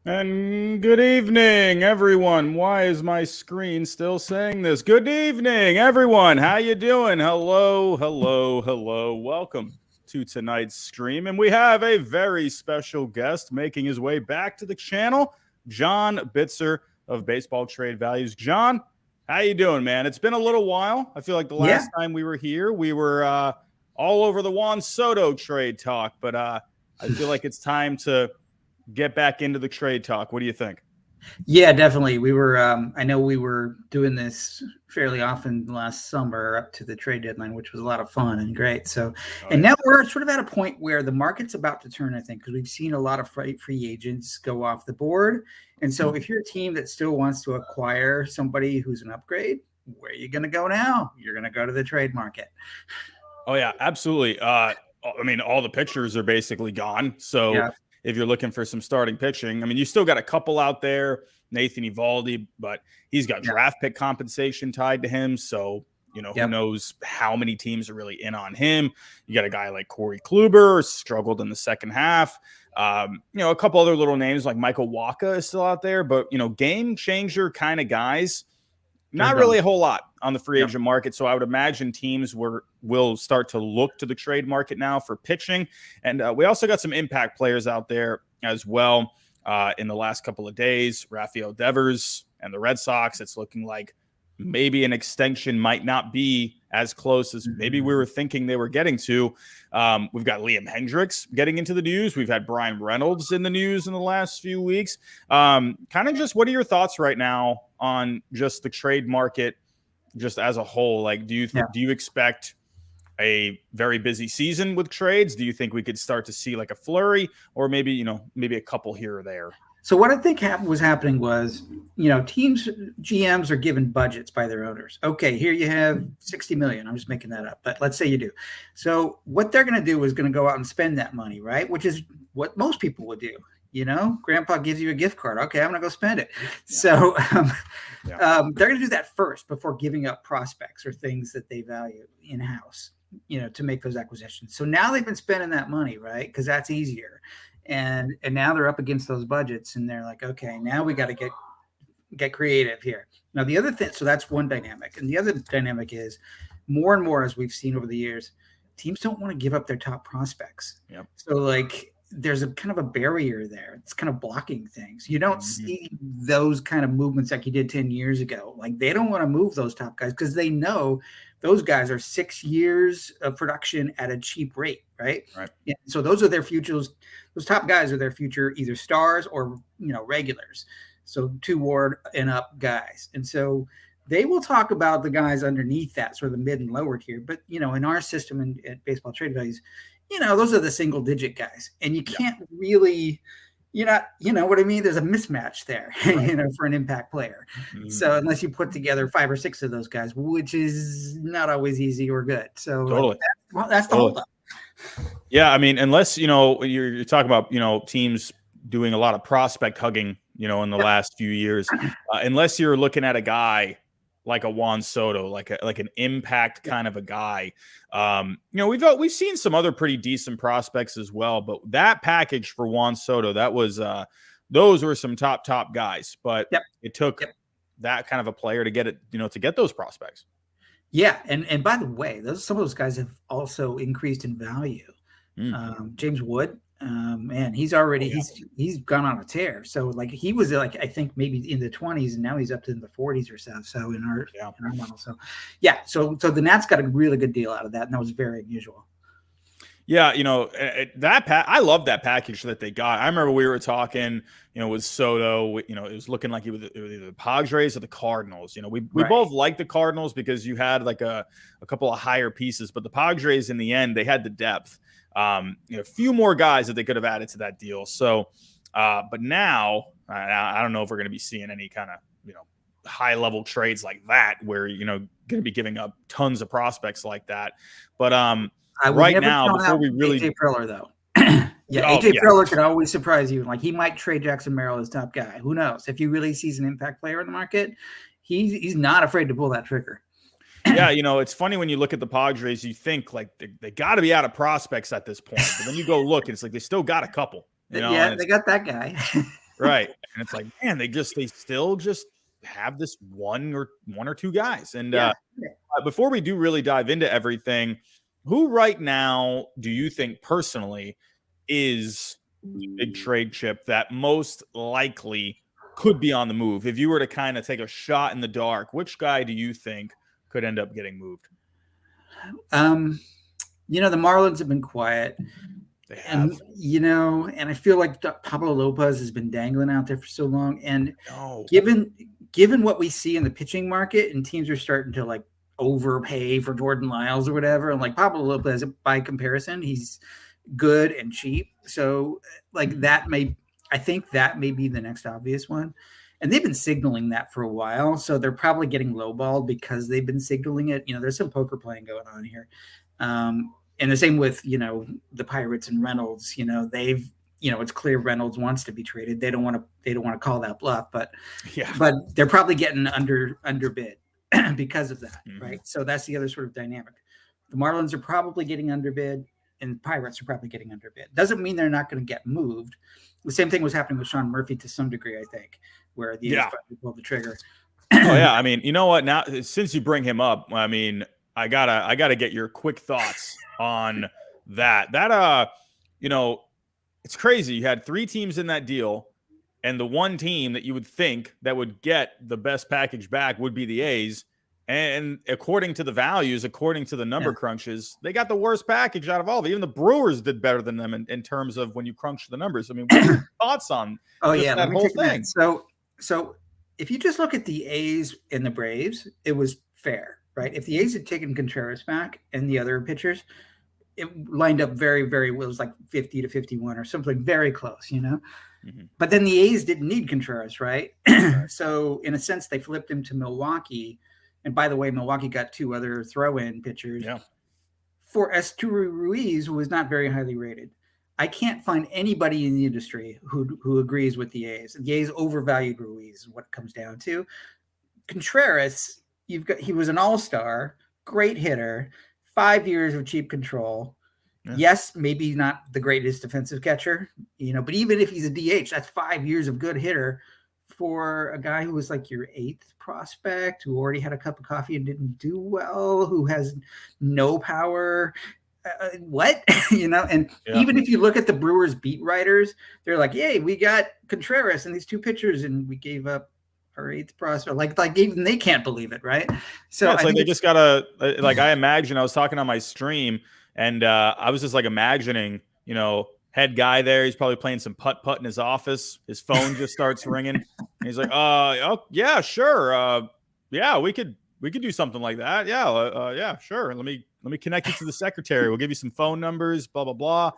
And good evening, everyone. Why is my screen still saying this? Good evening, everyone. How you doing? Hello, hello, hello. Welcome to tonight's stream. And we have a very special guest making his way back to the channel, John Bitzer of Baseball Trade Values. John, how you doing, man? It's been a little while. I feel like the last time we were here, we were all over the Juan Soto trade talk, but I feel like it's time to get back into the trade talk. What do you think? Yeah, definitely. We were, I know we were doing this fairly often last summer up to the trade deadline, which was a lot of fun and great. So, now we're sort of at a point where the market's about to turn, I think, because we've seen a lot of free agents go off the board. And so if you're a team that still wants to acquire somebody who's an upgrade, where are you going to go now? You're going to go to the trade market. Oh, yeah, absolutely. I mean, all the pitchers are basically gone. So, yeah. If you're looking for some starting pitching, I mean, you still got a couple out there, Nathan Eovaldi, but he's got draft pick compensation tied to him. So, who knows how many teams are really in on him. You got a guy like Corey Kluber, struggled in the second half. A couple other little names like Michael Wacha is still out there, but, game changer kind of guys. Not really a whole lot on the free agent market. So I would imagine teams will start to look to the trade market now for pitching. And we also got some impact players out there as well in the last couple of days. Rafael Devers and the Red Sox, it's looking like maybe an extension might not be as close as maybe we were thinking they were getting to. We've got Liam Hendricks getting into the news. We've had Bryan Reynolds in the news in the last few weeks. Kind of just what are your thoughts right now on just the trade market just as a whole? Like, do you expect a very busy season with trades? Do you think we could start to see like a flurry or maybe a couple here or there? So what I think was happening was, teams, GMs are given budgets by their owners. Okay, here you have 60 million. I'm just making that up, but let's say you do. So what they're going to do is going to go out and spend that money, right? Which is what most people would do. Grandpa gives you a gift card. Okay, I'm going to go spend it. Yeah. So they're going to do that first before giving up prospects or things that they value in-house, to make those acquisitions. So now they've been spending that money, right? Because that's easier. And now they're up against those budgets and they're like, okay, now we got to get creative here. Now the other thing, so that's one dynamic. And the other dynamic is more and more, as we've seen over the years, teams don't want to give up their top prospects. Yep. So like there's a kind of a barrier there. It's kind of blocking things. You don't see those kind of movements like you did 10 years ago. Like they don't want to move those top guys because they know those guys are 6 years of production at a cheap rate, right? Right. Yeah. So those are their futures. Those top guys are their future, either stars or, regulars. So 2 WAR and up guys. And so they will talk about the guys underneath that, sort of the mid and lower tier. But, in our system at Baseball Trade Values, those are the single digit guys. And you can't really, you know what I mean? There's a mismatch there, right. For an impact player. Mm-hmm. So unless you put together 5 or 6 of those guys, which is not always easy or good. So totally. That's the whole up. Yeah. I mean, unless, you're talking about, teams doing a lot of prospect hugging, in the last few years, unless you're looking at a guy like a Juan Soto, like an impact kind of a guy. We've seen some other pretty decent prospects as well, but that package for Juan Soto, that was those were some top guys, but it took that kind of a player to get it, to get those prospects. Yeah, and by the way, some of those guys have also increased in value. James Wood, man, he's already he's gone on a tear. So like he was like I think maybe in the 20s, and now he's up to in the 40s or so. So in our model, so the Nats got a really good deal out of that, and that was very unusual. Yeah, I love that package that they got. I remember we were talking, with Soto, it was looking like it was either the Padres or the Cardinals. We both liked the Cardinals because you had like a couple of higher pieces, but the Padres in the end, they had the depth. A few more guys that they could have added to that deal. So, but now I don't know if we're going to be seeing any kind of, high level trades like that where, going to be giving up tons of prospects like that. But, right now, before we really AJ Preller though, AJ Preller could always surprise you. Like he might trade Jackson Merrill as top guy. Who knows? If he really sees an impact player in the market, he's not afraid to pull that trigger. Yeah, it's funny when you look at the Padres, you think like they got to be out of prospects at this point, but then you go look, and it's like they still got a couple. They got that guy. Right. And it's like, man, they still just have this one or two guys. And before we do really dive into everything, who right now do you think personally is the big trade chip that most likely could be on the move? If you were to kind of take a shot in the dark, which guy do you think could end up getting moved? The Marlins have been quiet. They have. And I feel like Pablo Lopez has been dangling out there for so long. And No. given what we see in the pitching market, and teams are starting to like overpay for Jordan Lyles or whatever, and like Pablo Lopez, by comparison, he's good and cheap. So like I think that may be the next obvious one. And they've been signaling that for a while. So they're probably getting lowballed because they've been signaling it. There's some poker playing going on here. And the same with, the Pirates and Reynolds, it's clear Reynolds wants to be traded. They don't want to call that bluff, but they're probably getting underbid because of that. Mm-hmm. Right. So that's the other sort of dynamic. The Marlins are probably getting underbid and the Pirates are probably getting underbid. Doesn't mean they're not going to get moved. The same thing was happening with Sean Murphy to some degree, I think, where the A's pulled the trigger. Oh yeah. I mean, you know what, now, since you bring him up, I mean, I gotta get your quick thoughts on that. It's crazy. You had 3 teams in that deal, and the one team that you would think that would get the best package back would be the A's. And according to the values, according to the number crunches, they got the worst package out of all of it. Even the Brewers did better than them in terms of when you crunch the numbers. I mean, what are your thoughts on that whole thing? So if you just look at the A's and the Braves, it was fair. Right. If the A's had taken Contreras back and the other pitchers, it lined up very, very well. It was like 50 to 51 or something very close, Mm-hmm. But then the A's didn't need Contreras, right? So in a sense, they flipped him to Milwaukee. And by the way, Milwaukee got 2 other throw-in pitchers for Esteury Ruiz, who was not very highly rated. I can't find anybody in the industry who agrees with the A's. The A's overvalued Ruiz is what it comes down to. Contreras, he was an all-star, great hitter, 5 years of cheap control. Yeah. Yes, maybe not the greatest defensive catcher, but even if he's a DH, that's 5 years of good hitter for a guy who was like your 8th prospect, who already had a cup of coffee and didn't do well, who has no power. What? And even if you look at the Brewers beat writers, they're like, "Yay, we got Contreras and these 2 pitchers, and we gave up our 8th prospect." Like even they can't believe it, right? So it's like they just gotta I imagine I was talking on my stream and I was just like imagining, head guy there, he's probably playing some putt in his office. His phone just starts ringing. And he's like, oh yeah, sure. Yeah, we could do something like that. Yeah, sure. Let me connect you to the secretary. We'll give you some phone numbers, blah, blah, blah.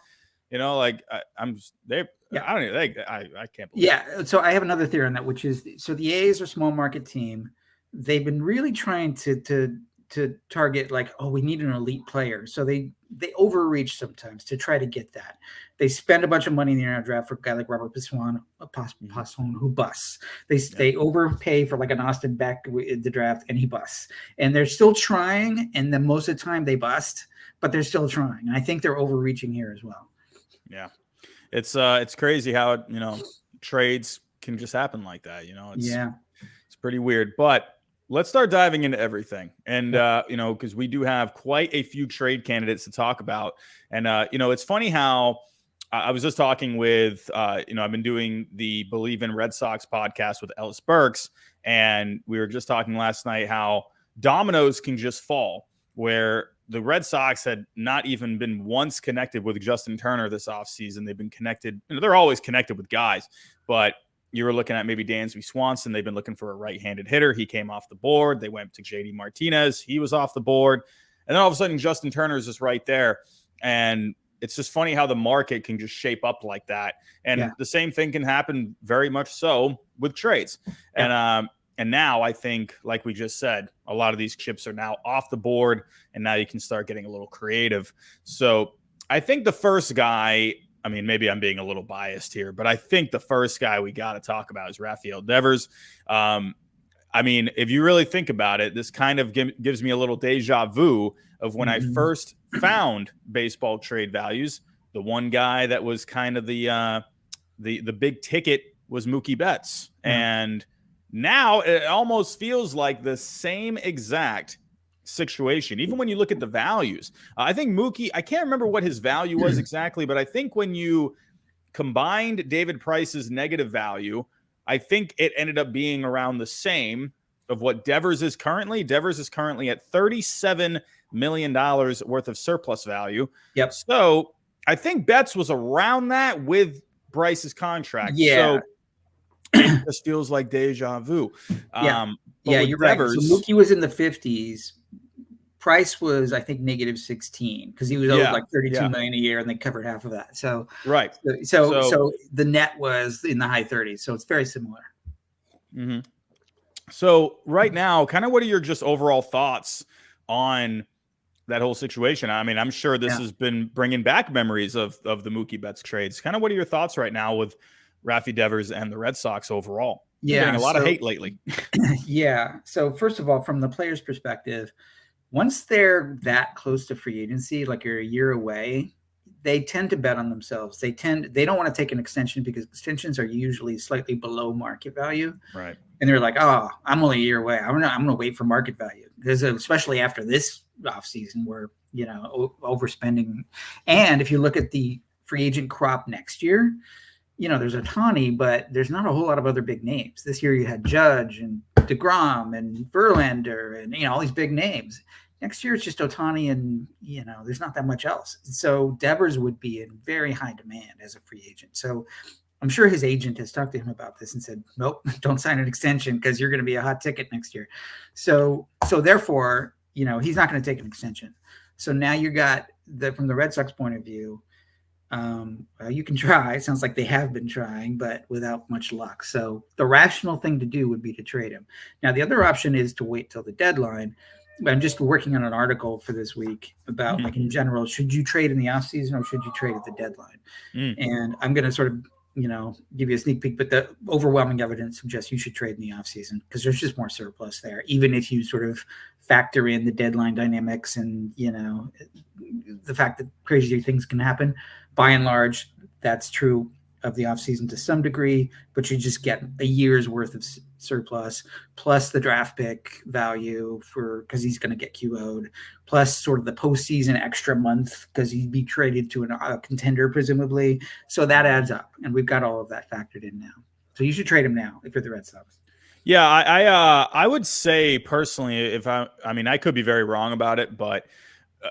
I don't even think I can't believe it. So I have another theory on that, which is, so the A's are a small market team. They've been really trying to target like, we need an elite player. So they overreach sometimes to try to get that. They spend a bunch of money in the internet draft for a guy like Robert Passon who busts. They overpay for like an Austin Beck in the draft and he busts. And they're still trying, and then most of the time they bust, but they're still trying. And I think they're overreaching here as well. Yeah. It's crazy how trades can just happen like that. It's pretty weird. But let's start diving into everything. And because we do have quite a few trade candidates to talk about. And it's funny how I was just talking with I've been doing the Believe in Red Sox podcast with Ellis Burks, and we were just talking last night how dominoes can just fall, where the Red Sox had not even been once connected with Justin Turner this offseason. They've been connected. They're always connected with guys, but you were looking at maybe Dansby Swanson. They've been looking for a right-handed hitter. He came off the board. They went to JD Martinez. He was off the board. And then all of a sudden, Justin Turner is just right there. And it's just funny how the market can just shape up like that. And the same thing can happen very much so with trades. Yeah. And now I think, like we just said, a lot of these chips are now off the board, and now you can start getting a little creative. So I think the first guy, I mean, maybe I'm being a little biased here, but I think the first guy we got to talk about is Rafael Devers. I mean, if you really think about it, this kind of gives me a little deja vu of when I first found baseball trade values. The one guy that was kind of the big ticket was Mookie Betts. And now it almost feels like the same exact situation. Even when you look at the values, I think Mookie, I can't remember what his value was exactly, but I think when you combined David Price's negative value, I think it ended up being around the same of what Devers is currently. Devers is currently at $37 million worth of surplus value. Yep. So I think Betts was around that with Bryce's contract. Yeah. So it just feels like deja vu. You're Devers, right. So Mookie was in the 50s. Price was, I think, negative 16 because he was owed like 32 million a year, and they covered half of that. So So the net was in the high 30s. So it's very similar. Mm-hmm. So right now, kind of what are your just overall thoughts on that whole situation? I mean, I'm sure this has been bringing back memories of the Mookie Betts trades. Kind of what are your thoughts right now with Rafi Devers and the Red Sox overall? You're getting a lot of hate lately. So first of all, from the player's perspective, once they're that close to free agency, like you're a year away, they tend to bet on themselves. They don't want to take an extension because extensions are usually slightly below market value. Right. And they're like, oh, I'm only a year away. I'm gonna wait for market value. Because especially after this offseason where, overspending. And if you look at the free agent crop next year, there's Ohtani, but there's not a whole lot of other big names. This year you had Judge and DeGrom and Verlander and, all these big names. Next year it's just Ohtani and, there's not that much else. So Devers would be in very high demand as a free agent. So I'm sure his agent has talked to him about this and said, nope, don't sign an extension because you're going to be a hot ticket next year. So therefore, he's not going to take an extension. So now you got from the Red Sox point of view, you can try. It sounds like they have been trying, but without much luck. So the rational thing to do would be to trade him. Now, the other option is to wait till the deadline. I'm just working on an article for this week about, like, in general, should you trade in the offseason or should you trade at the deadline? And I'm going to sort of, give you a sneak peek, but the overwhelming evidence suggests you should trade in the offseason because there's just more surplus there, even if you sort of factor in the deadline dynamics and, the fact that crazy things can happen. By and large, that's true of the offseason to some degree, but you just get a year's worth of surplus plus the draft pick value because he's going to get QO'd, plus sort of the postseason extra month because he'd be traded to a contender, presumably. So that adds up, and we've got all of that factored in now. So you should trade him now if you're the Red Sox. Yeah, I would say personally, I could be very wrong about it, but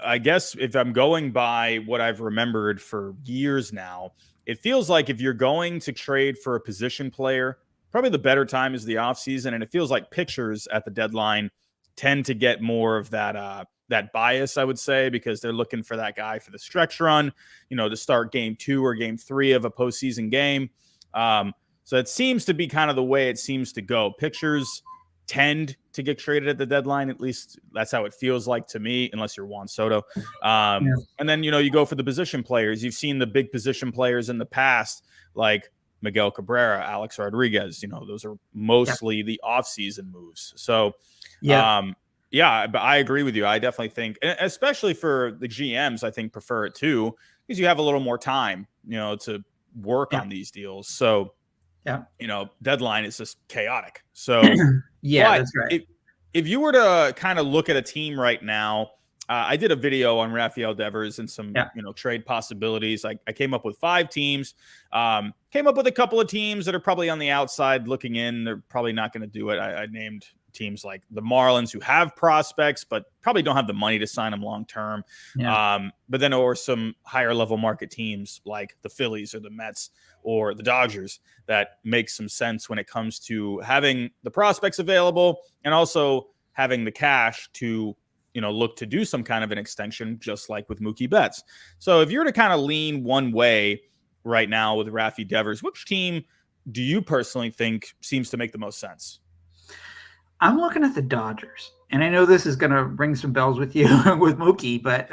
I guess if I'm going by what I've remembered for years now, it feels like if you're going to trade for a position player, probably the better time is the offseason. And it feels like pitchers at the deadline tend to get more of that bias, I would say, because they're looking for that guy for the stretch run, to start game 2 or game 3 of a postseason game. So it seems to be kind of the way it seems to go. Pitchers tend to get traded at the deadline. At least that's how it feels like to me, unless you're Juan Soto. And then, you go for the position players. You've seen the big position players in the past, like Miguel Cabrera, Alex Rodriguez. Those are mostly the offseason moves. So, but I agree with you. I definitely think, especially for the GMs, I think prefer it too, because you have a little more time, to work on these deals. So, deadline is just chaotic. So that's right. If you were to kind of look at a team right now, I did a video on Rafael Devers and some, trade possibilities. I came up with 5 teams, came up with a couple of teams that are probably on the outside looking in. They're probably not going to do it. I named teams like the Marlins, who have prospects, but probably don't have the money to sign them long-term. But then, or some higher level market teams like the Phillies or the Mets or the Dodgers that make some sense when it comes to having the prospects available and also having the cash to, look to do some kind of an extension, just like with Mookie Betts. So if you're to kind of lean one way right now with Rafi Devers, which team do you personally think seems to make the most sense? I'm looking at the Dodgers, and I know this is going to ring some bells with you with Mookie, but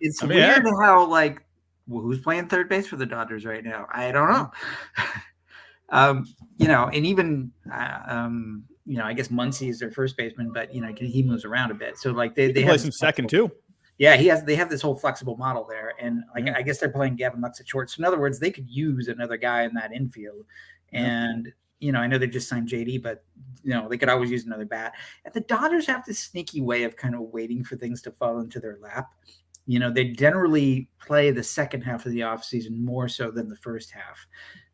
it's weird how, who's playing third base for the Dodgers right now? I don't know. And even, I guess Muncy is their first baseman, but, he moves around a bit. So, they play some second too. Yeah, they have this whole flexible model there, and I guess they're playing Gavin Lux at short. So in other words, they could use another guy in that infield, And, I know they just signed JD, but, they could always use another bat. And the Dodgers have this sneaky way of kind of waiting for things to fall into their lap. They generally play the second half of the offseason more so than the first half,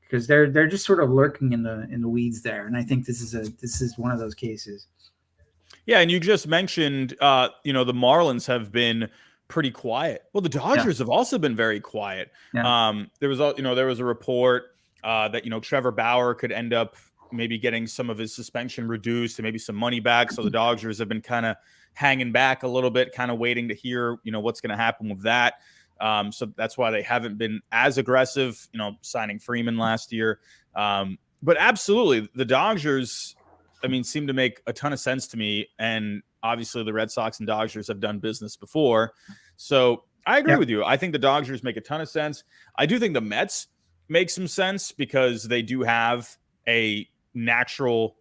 because they're just sort of lurking in the weeds there. And I think this is one of those cases. Yeah, and you just mentioned, the Marlins have been pretty quiet. Well, the Dodgers have also been very quiet. Yeah. There was a report that Trevor Bauer could end up maybe getting some of his suspension reduced and maybe some money back. So the Dodgers have been kind of hanging back a little bit, kind of waiting to hear what's going to happen with that. So that's why they haven't been as aggressive, signing Freeman last year. But absolutely, the Dodgers, seem to make a ton of sense to me. And obviously the Red Sox and Dodgers have done business before. So I agree with you. I think the Dodgers make a ton of sense. I do think the Mets make some sense because they do have a natural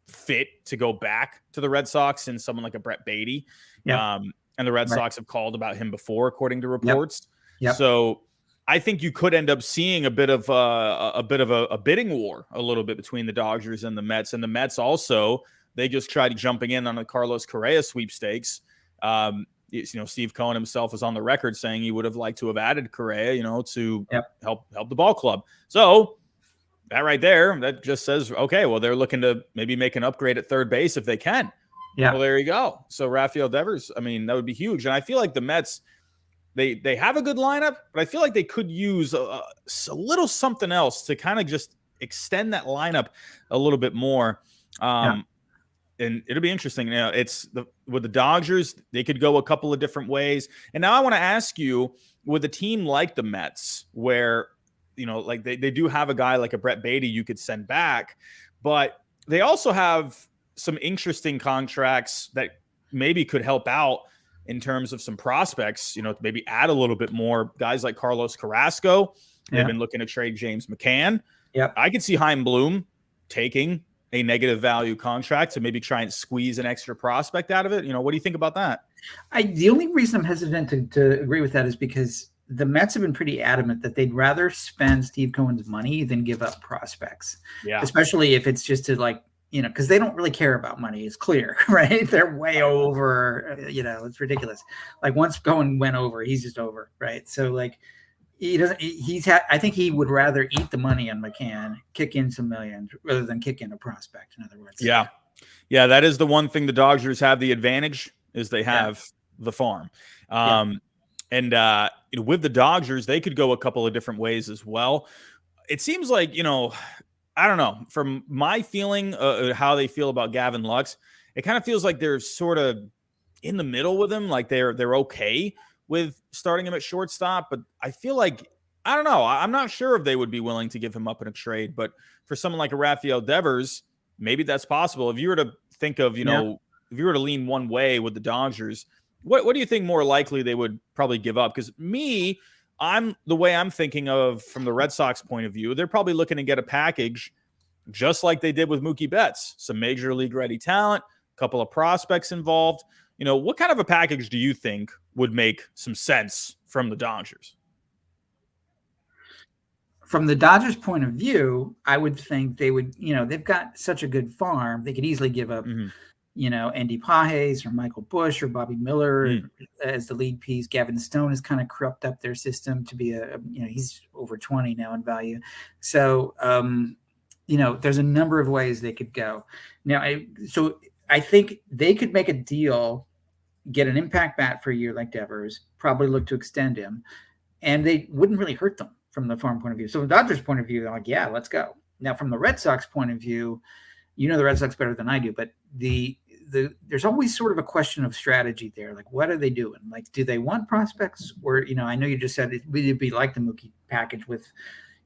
fit to go back to the Red Sox and someone like a Brett Beatty. And the Red Sox have called about him before, according to reports. So I think you could end up seeing a bit of a bidding war a little bit between the Dodgers and the Mets. And the Mets also, they just tried jumping in on the Carlos Correa sweepstakes. Steve Cohen himself was on the record saying he would have liked to have added Correa, to help the ball club. So that right there, that just says, okay, well, they're looking to maybe make an upgrade at third base if they can. Yeah. Well, there you go. So Rafael Devers, that would be huge. And I feel like the Mets, they have a good lineup, but I feel like they could use a little something else to kind of just extend that lineup a little bit more. And it'll be interesting. With the Dodgers, they could go a couple of different ways. And now I want to ask you, with a team like the Mets, where like they do have a guy like a Brett Beatty you could send back, but they also have some interesting contracts that maybe could help out in terms of some prospects, maybe add a little bit more guys like Carlos Carrasco. They've been looking to trade James McCann. I could see Chaim Bloom taking a negative value contract to maybe try and squeeze an extra prospect out of it. What do you think about that? The only reason I'm hesitant to agree with that is because the Mets have been pretty adamant that they'd rather spend Steve Cohen's money than give up prospects. Yeah. Especially if it's just to because they don't really care about money. It's clear, right? They're way over, it's ridiculous. Like once Cohen went over, he's just over, right? So I think he would rather eat the money on McCann, kick in some millions rather than kick in a prospect, in other words. Yeah. Yeah. That is the one thing the Dodgers have the advantage is they have the farm. And with the Dodgers, they could go a couple of different ways as well. It seems like, I don't know, from my feeling, how they feel about Gavin Lux, it kind of feels like they're sort of in the middle with him. Like they're okay with starting him at shortstop, but I feel like, I don't know, I'm not sure if they would be willing to give him up in a trade, but for someone like a Rafael Devers, maybe that's possible. If you were to think of, if you were to lean one way with the Dodgers, what do you think more likely they would probably give up? Because the way I'm thinking of from the Red Sox point of view, they're probably looking to get a package just like they did with Mookie Betts, some major league ready talent, a couple of prospects involved. What kind of a package do you think would make some sense from the Dodgers? From the Dodgers point of view, I would think they would, they've got such a good farm. They could easily give up, Andy Pages or Michael Busch or Bobby Miller as the lead piece. Gavin Stone has kind of crept up their system to be he's over 20 now in value. So, there's a number of ways they could go. Now, I think they could make a deal, get an impact bat for a year like Devers, probably look to extend him, and they wouldn't really hurt them from the farm point of view. So from the Dodgers point of view, they're like, yeah, let's go. Now, from the Red Sox point of view, the Red Sox better than I do, but there's always sort of a question of strategy there. Like, what are they doing? Like, do they want prospects? Or, I know you just said it would be like the Mookie package with,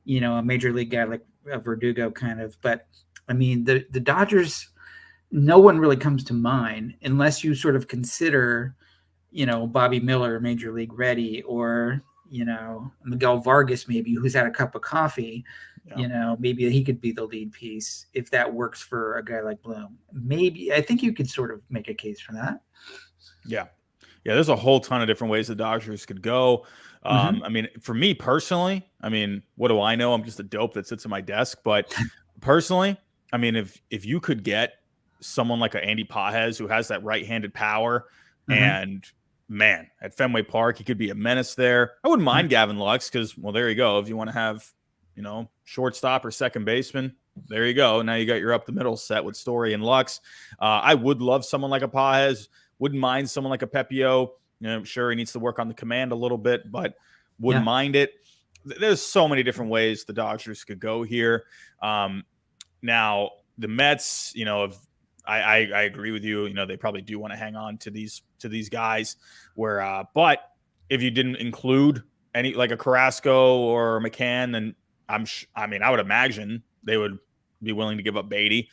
a major league guy like a Verdugo kind of. But, the Dodgers, no one really comes to mind unless you sort of consider, Bobby Miller, major league ready, or, Miguel Vargas, maybe, who's had a cup of coffee. Maybe he could be the lead piece if that works for a guy like Bloom. Maybe I think you could sort of make a case for that. Yeah. There's a whole ton of different ways the Dodgers could go. For me personally, what do I know? I'm just a dope that sits at my desk, but personally, I mean, if you could get someone like a Andy Pages who has that right-handed power, and man, at Fenway Park, he could be a menace there. I wouldn't mind Gavin Lux because, well, there you go. If you want to have, shortstop or second baseman, there you go. Now you got your up the middle set with Story and Lux. I would love someone like a Pages. Wouldn't mind someone like a Pepio. Sure, he needs to work on the command a little bit, but wouldn't mind it. There's so many different ways the Dodgers could go here. Now the Mets, I agree with you. They probably do want to hang on to these guys. But if you didn't include any like a Carrasco or McCann, then I would imagine they would be willing to give up Beatty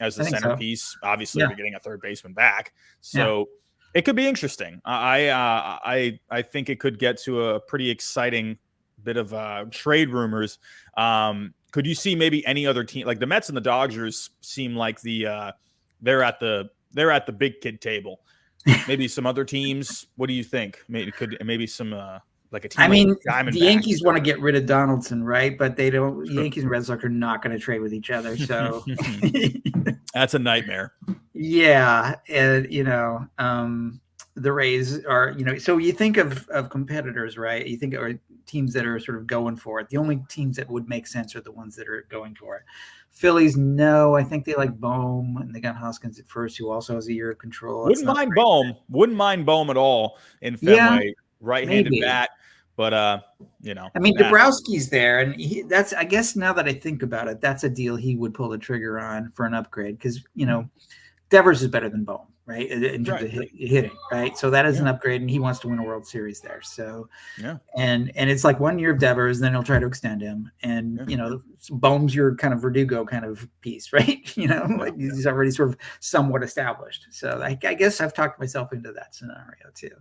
as the centerpiece. So. Obviously, they're getting a third baseman back, so it could be interesting. I think it could get to a pretty exciting bit of trade rumors. Could you see maybe any other team like the Mets and the Dodgers seem like they're at the big kid table? Maybe some other teams. What do you think? Maybe some like a team. I mean, like the Yankees want to get rid of Donaldson, right? But they don't. The Yankees and Red Sox are not going to trade with each other. So that's a nightmare. Yeah, and the Rays are, so you think of competitors, right? You think of teams that are sort of going for it. The only teams that would make sense are the ones that are going for it. Phillies, no, I think they like Bohm, and they got Hoskins at first, who also has a year of control. Wouldn't mind Bohm at all in Fenway, right-handed bat. But I mean, Dabrowski's there, and that's, I guess, now that I think about it, that's a deal he would pull the trigger on for an upgrade because Devers is better than Bohm, right? In terms of hitting, right? So that is an upgrade, and he wants to win a World Series there. So, and it's like 1 year of Devers, then he'll try to extend him, and Bohm's your kind of Verdugo kind of piece, right? Like he's already sort of somewhat established. So I guess I've talked myself into that scenario too.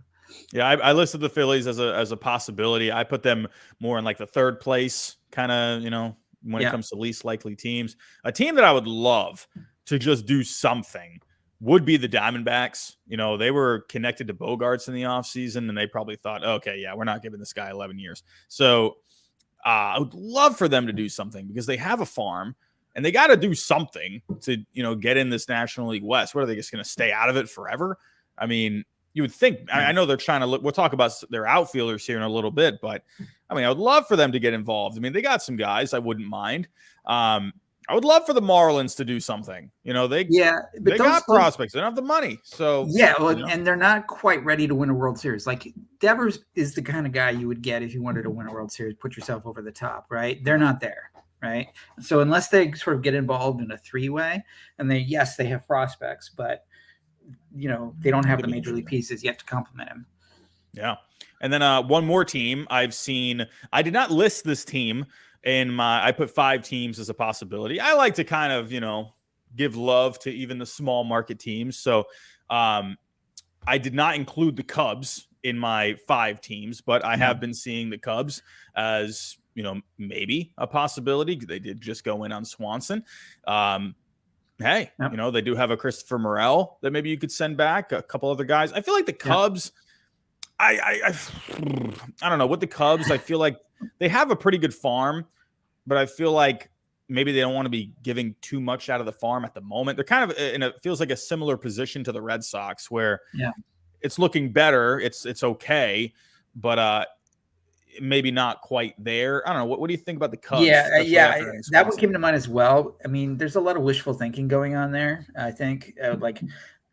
Yeah, I listed the Phillies as a possibility. I put them more in like the third place kind of, when it comes to least likely teams. A team that I would love to just do something would be the Diamondbacks. They were connected to Bogarts in the offseason, and they probably thought, okay, yeah, we're not giving this guy 11 years. So I would love for them to do something because they have a farm, and they got to do something to, get in this National League West. What are they just going to stay out of it forever? I mean, you would think. I know they're trying to look. We'll talk about their outfielders here in a little bit, but I mean, I would love for them to get involved. I mean, they got some guys I wouldn't mind. I would love for the Marlins to do something. They got prospects. They don't have the money. So and they're not quite ready to win a World Series. Like Devers is the kind of guy you would get if you wanted to win a World Series, put yourself over the top, right? They're not there, right? So unless they sort of get involved in a three-way, and they have prospects, but they don't have the major league pieces yet to complement him. Yeah. And then one more team I've seen. I did not list this team I put 5 teams as a possibility. I like to kind of, give love to even the small market teams. So I did not include the Cubs in my 5 teams, but I have been seeing the Cubs as, maybe a possibility. They did just go in on Swanson. Hey, they do have a Christopher Morel that maybe you could send back, a couple other guys. I feel like the Cubs, I don't know. With the Cubs, I feel like they have a pretty good farm, but I feel like maybe they don't want to be giving too much out of the farm at the moment. They're kind of it feels like a similar position to the Red Sox where it's looking better. It's okay, but maybe not quite there. I don't know. What do you think about the Cubs? That one came to mind as well. I mean, there's a lot of wishful thinking going on there. I think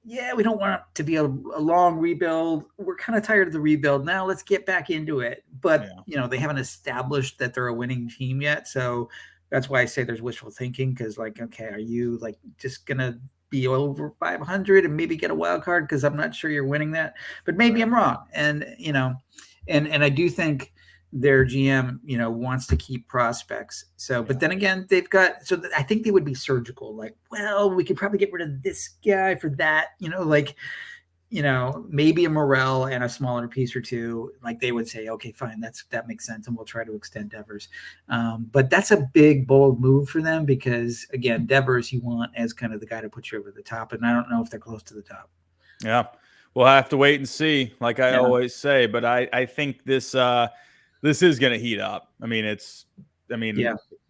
we don't want it to be a long rebuild. We're kind of tired of the rebuild. Now let's get back into it. But, they haven't established that they're a winning team yet. So that's why I say there's wishful thinking because, okay, are you, just going to be over 500 and maybe get a wild card? Because I'm not sure you're winning that. But maybe I'm wrong. And, and I do think their GM, wants to keep prospects. So, but then again, they've got, I think they would be surgical. We could probably get rid of this guy for that, maybe a Morel and a smaller piece or two. They would say, okay, fine, that makes sense. And we'll try to extend Devers. But that's a big, bold move for them because again, Devers, you want as kind of the guy to put you over the top. And I don't know if they're close to the top. Yeah. We'll have to wait and see, like I always say, but I think this is going to heat up. I mean,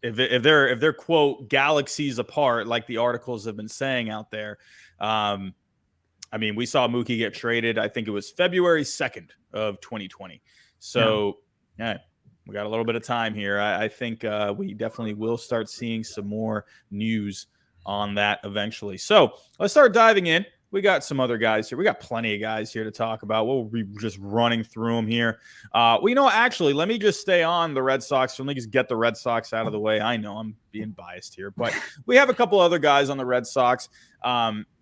if they're quote galaxies apart, like the articles have been saying out there. I mean, we saw Mookie get traded. I think it was February 2nd of 2020. So yeah, we got a little bit of time here. I think we definitely will start seeing some more news on that eventually. So let's start diving in. We got some other guys here. We got plenty of guys here to talk about. We'll be just running through them here. Actually, let me just stay on the Red Sox. Let me just get the Red Sox out of the way. I know I'm being biased here, but we have a couple other guys on the Red Sox.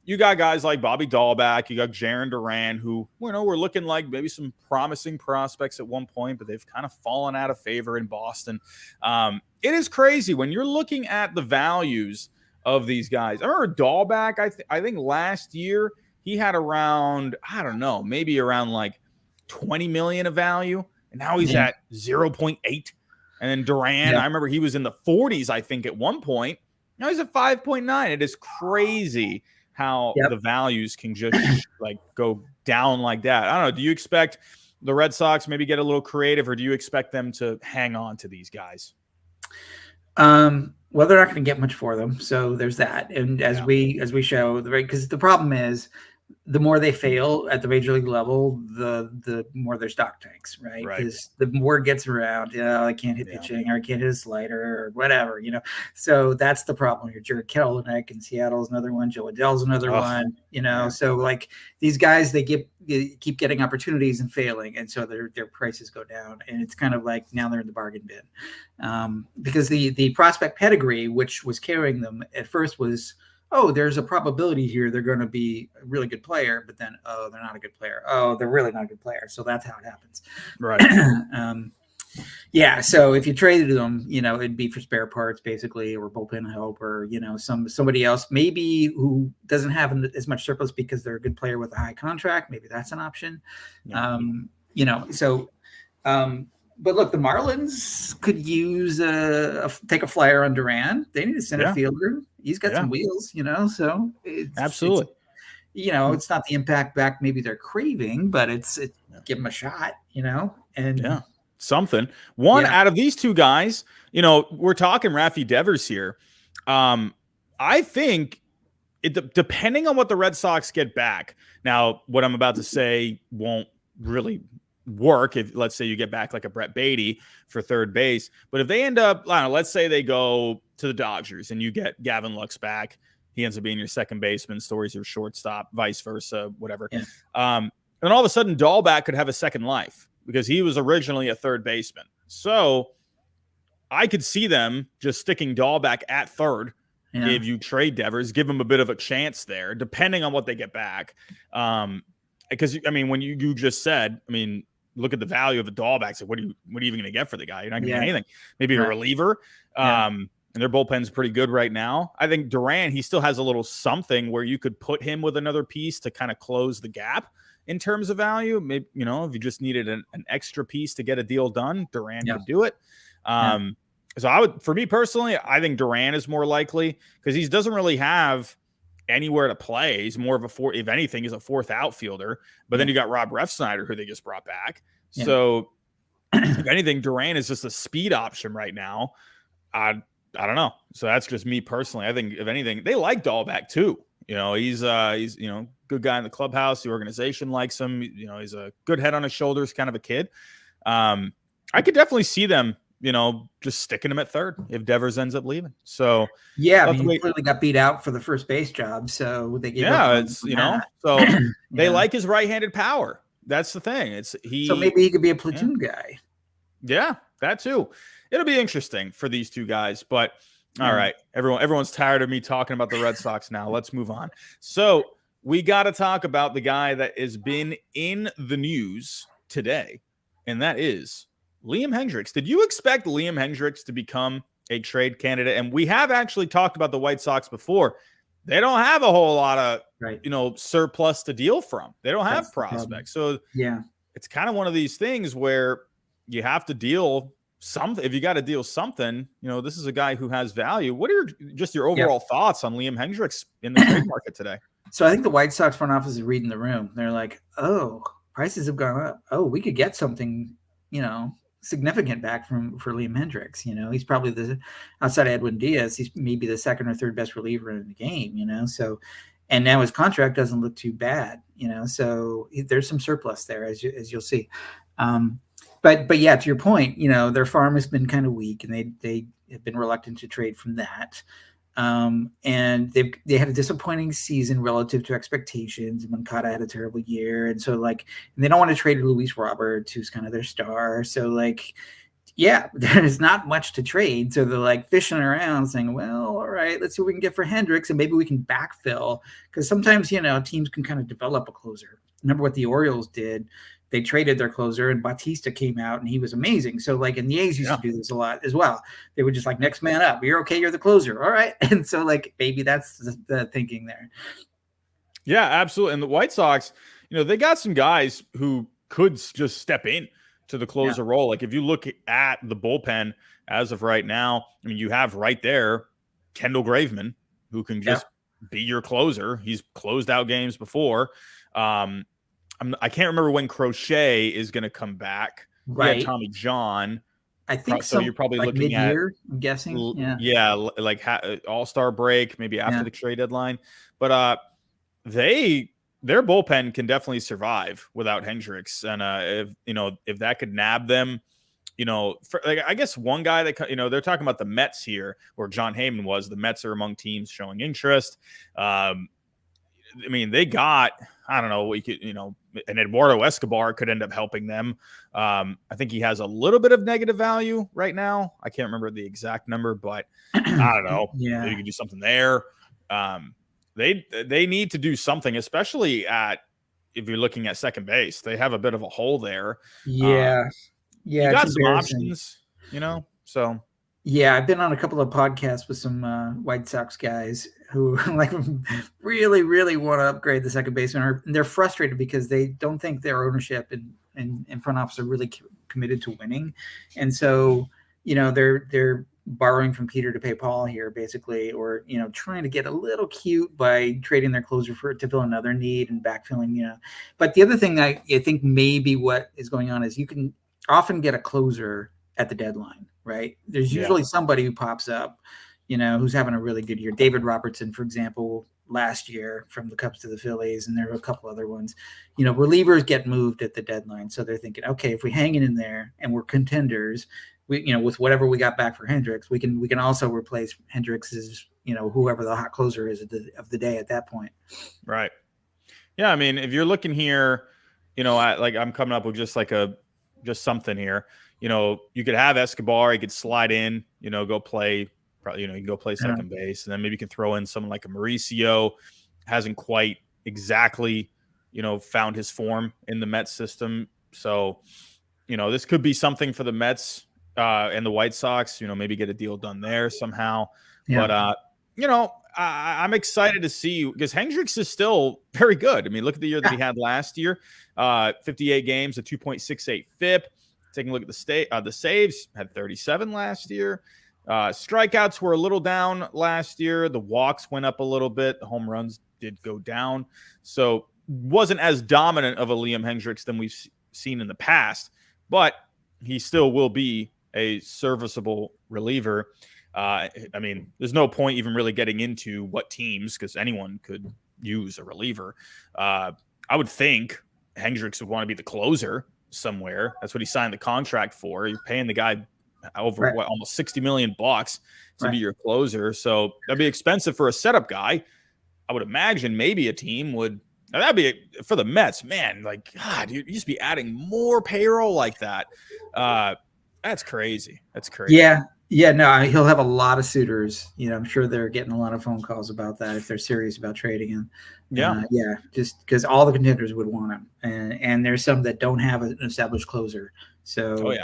You got guys like Bobby Dahlback. You got Jarren Duran, who, were looking like maybe some promising prospects at one point, but they've kind of fallen out of favor in Boston. It is crazy when you're looking at the values of these guys. I remember Dahlback, I think last year he had around, I don't know, maybe around like 20 million of value. And now he's at 0.8. And then Duran, I remember he was in the 40s, I think, at one point. Now he's at 5.9. It is crazy how the values can just like go down like that. I don't know. Do you expect the Red Sox maybe get a little creative, or do you expect them to hang on to these guys? Well, they're not going to get much for them. So there's that. And as we show, because the problem is, the more they fail at the major league level, the more their stock tanks, right? Because the word gets around, I can't hit pitching, or I can't hit a slider, or whatever, So that's the problem here. Jared Kelenic in Seattle is another one. Joe Adell's another one, So like these guys, they keep getting opportunities and failing, and so their prices go down, and it's kind of like now they're in the bargain bin, because the prospect pedigree, which was carrying them at first, was, there's a probability here they're going to be a really good player, but then, they're not a good player. They're really not a good player. So that's how it happens. Right. So if you traded them, it'd be for spare parts basically, or bullpen help, or, somebody else maybe who doesn't have as much surplus because they're a good player with a high contract. Maybe that's an option. But look, the Marlins could use take a flyer on Duran. They need a center fielder. He's got some wheels, so absolutely. It's not the impact back maybe they're craving, but it's give them a shot, and something. One out of these two guys, we're talking Rafael Devers here. I think depending on what the Red Sox get back. Now, what I'm about to say won't really work if, let's say, you get back like a Brett Beatty for third base, but if they end up, I don't know, let's say they go to the Dodgers and you get Gavin Lux back, he ends up being your second baseman, Story's your shortstop, vice versa, whatever. And all of a sudden Dahlback could have a second life because he was originally a third baseman. So I could see them just sticking Dahlback at third. If you trade Devers, give him a bit of a chance there, depending on what they get back. Because I mean, when you just said, I mean, look at the value of a Dahlback. So what are you even going to get for the guy? You're not going to get anything. Maybe a reliever. And their bullpen's pretty good right now. I think Duran, he still has a little something where you could put him with another piece to kind of close the gap in terms of value. Maybe, if you just needed an extra piece to get a deal done, Duran could do it. So for me personally, I think Duran is more likely because he doesn't really have anywhere to play. He's more of if anything, he's a fourth outfielder. But then you got Rob Refsnyder, who they just brought back. So if anything, Duran is just a speed option right now. I don't know. So that's just me personally. I think if anything, they like Dahlback too. He's good guy in the clubhouse. The organization likes him. He's a good head on his shoulders, kind of a kid. I could definitely see them, just sticking him at third if Devers ends up leaving. So he clearly got beat out for the first base job. So they gave so they like his right-handed power. That's the thing. So maybe he could be a platoon guy. Yeah, that too. It'll be interesting for these two guys, but all right, everyone's tired of me talking about the Red Sox now. Let's move on. So we got to talk about the guy that has been in the news today, and that is Liam Hendricks. Did you expect Liam Hendricks to become a trade candidate? And we have actually talked about the White Sox before. They don't have a whole lot of surplus to deal from. They don't have prospects. So it's kind of one of these things where you have to deal something. If you got to deal something, this is a guy who has value. What are your overall thoughts on Liam Hendricks in the trade market today? So I think the White Sox front office is reading the room. They're like, prices have gone up. We could get something, significant back for Liam Hendricks. He's probably outside of Edwin Diaz, he's maybe the second or third best reliever in the game. So, and now his contract doesn't look too bad. So there's some surplus there as you'll see. But yeah, to your point, their farm has been kind of weak, and they have been reluctant to trade from that. And they had a disappointing season relative to expectations. Moncada had a terrible year, and so and they don't want to trade Luis Roberts, who's kind of their star. So yeah, there's not much to trade. So they're fishing around, saying, "Well, all right, let's see what we can get for Hendricks, and maybe we can backfill." Because sometimes teams can kind of develop a closer. Remember what the Orioles did? They traded their closer, and Bautista came out, and he was amazing. So, and the A's used to do this a lot as well. They would just next man up. You're okay. You're the closer. All right. And so, maybe that's the thinking there. Yeah, absolutely. And the White Sox, they got some guys who could just step in to the closer role. If you look at the bullpen as of right now, I mean, you have right there Kendall Graveman, who can just be your closer. He's closed out games before. I can't remember when Crochet is going to come back. Right. Tommy John. I think so. You're probably looking mid-year, I'm guessing. Yeah, All-Star break, maybe after the trade deadline. But their bullpen can definitely survive without Hendricks, and if that could nab them, I guess one guy that they're talking about the Mets here, where John Heyman was. The Mets are among teams showing interest. I mean, they got, I don't know, and Eduardo Escobar could end up helping them. I think he has a little bit of negative value right now. I can't remember the exact number, but I don't know. Maybe you can do something there. They need to do something, especially if you're looking at second base. They have a bit of a hole there. You got some options, so. Yeah, I've been on a couple of podcasts with some White Sox guys who really, really want to upgrade the second baseman. And they're frustrated because they don't think their ownership and front office are really committed to winning. And so, they're borrowing from Peter to pay Paul here, basically, or, trying to get a little cute by trading their closer to fill another need and backfilling, But the other thing I think maybe what is going on is you can often get a closer at the deadline, right? There's usually somebody who pops up, who's having a really good year. David Robertson, for example, last year from the Cubs to the Phillies, and there are a couple other ones. Relievers get moved at the deadline, so they're thinking, okay, if we hang it in there and we're contenders, we, with whatever we got back for Hendricks, we can also replace Hendricks' whoever the hot closer is of the day at that point. Right. Yeah, I mean, if you're looking here, I'm coming up with just something here. You could have Escobar, he could slide in, go play, probably, you can go play second base, and then maybe you can throw in someone like a Mauricio, hasn't quite exactly, found his form in the Mets system. So, this could be something for the Mets and the White Sox, maybe get a deal done there somehow. Yeah. But, I'm excited to see, because Hendricks is still very good. I mean, look at the year that he had last year, 58 games, a 2.68 FIP. Taking a look at the saves, had 37 last year. Strikeouts were a little down last year. The walks went up a little bit. The home runs did go down. So wasn't as dominant of a Liam Hendricks than we've seen in the past, but he still will be a serviceable reliever. I mean, there's no point even really getting into what teams, because anyone could use a reliever. I would think Hendricks would want to be the closer somewhere. That's what he signed the contract for. You're paying the guy over almost $60 million to be your closer. So that'd be expensive for a setup guy. I would imagine maybe a team would. Now that'd be for the Mets, man. God, you just be adding more payroll like that. That's crazy. That's crazy. Yeah. No, he'll have a lot of suitors. I'm sure they're getting a lot of phone calls about that if they're serious about trading him. Just because all the contenders would want him, and there's some that don't have an established closer. So,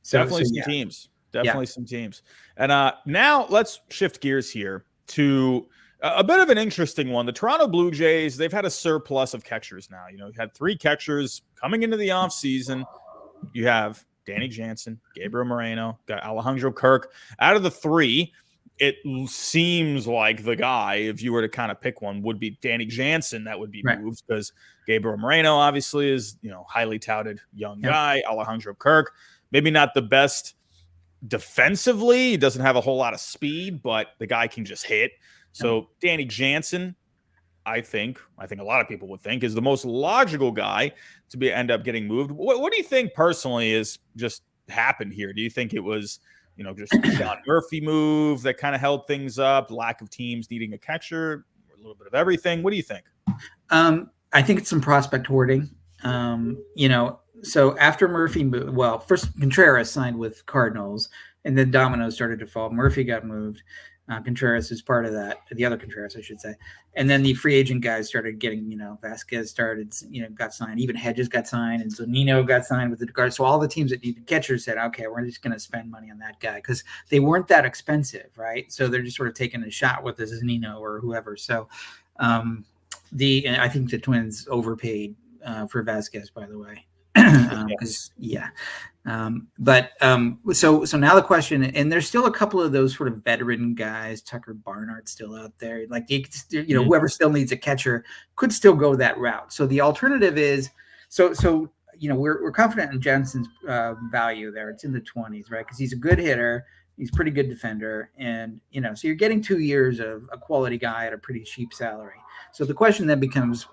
definitely some teams. Definitely some teams. And now let's shift gears here to a bit of an interesting one. The Toronto Blue Jays, they've had a surplus of catchers now. You had 3 catchers coming into the offseason. You have Danny Jansen, Gabriel Moreno, got Alejandro Kirk. Out of the 3, it seems like the guy, if you were to kind of pick one, would be Danny Jansen that would be moved, because Gabriel Moreno obviously is, highly touted young guy. Alejandro Kirk, maybe not the best defensively. He doesn't have a whole lot of speed, but the guy can just hit. So Danny Jansen, I think a lot of people would think is the most logical guy to end up getting moved. What do you think personally is just happened here? Do you think it was, just Sean Murphy move that kind of held things up, lack of teams needing a catcher, or a little bit of everything? What do you think? I think it's some prospect hoarding. So after Murphy moved, well, first Contreras signed with Cardinals, and then dominoes started to fall. Murphy got moved. Contreras is part of that, the other Contreras, I should say. And then the free agent guys started getting, Vasquez started, got signed. Even Hedges got signed, and Zunino got signed with the guards. So all the teams that needed catchers said, okay, we're just going to spend money on that guy because they weren't that expensive, right? So they're just sort of taking a shot with the Zunino or whoever. So I think the Twins overpaid for Vasquez, by the way. So now the question, and there's still a couple of those sort of veteran guys. Tucker Barnhart's still out there. Like whoever still needs a catcher could still go that route. So the alternative is, we're confident in Jensen's value there. It's in the 20s, right? Because he's a good hitter. He's a pretty good defender, and so you're getting 2 years of a quality guy at a pretty cheap salary. So the question then becomes,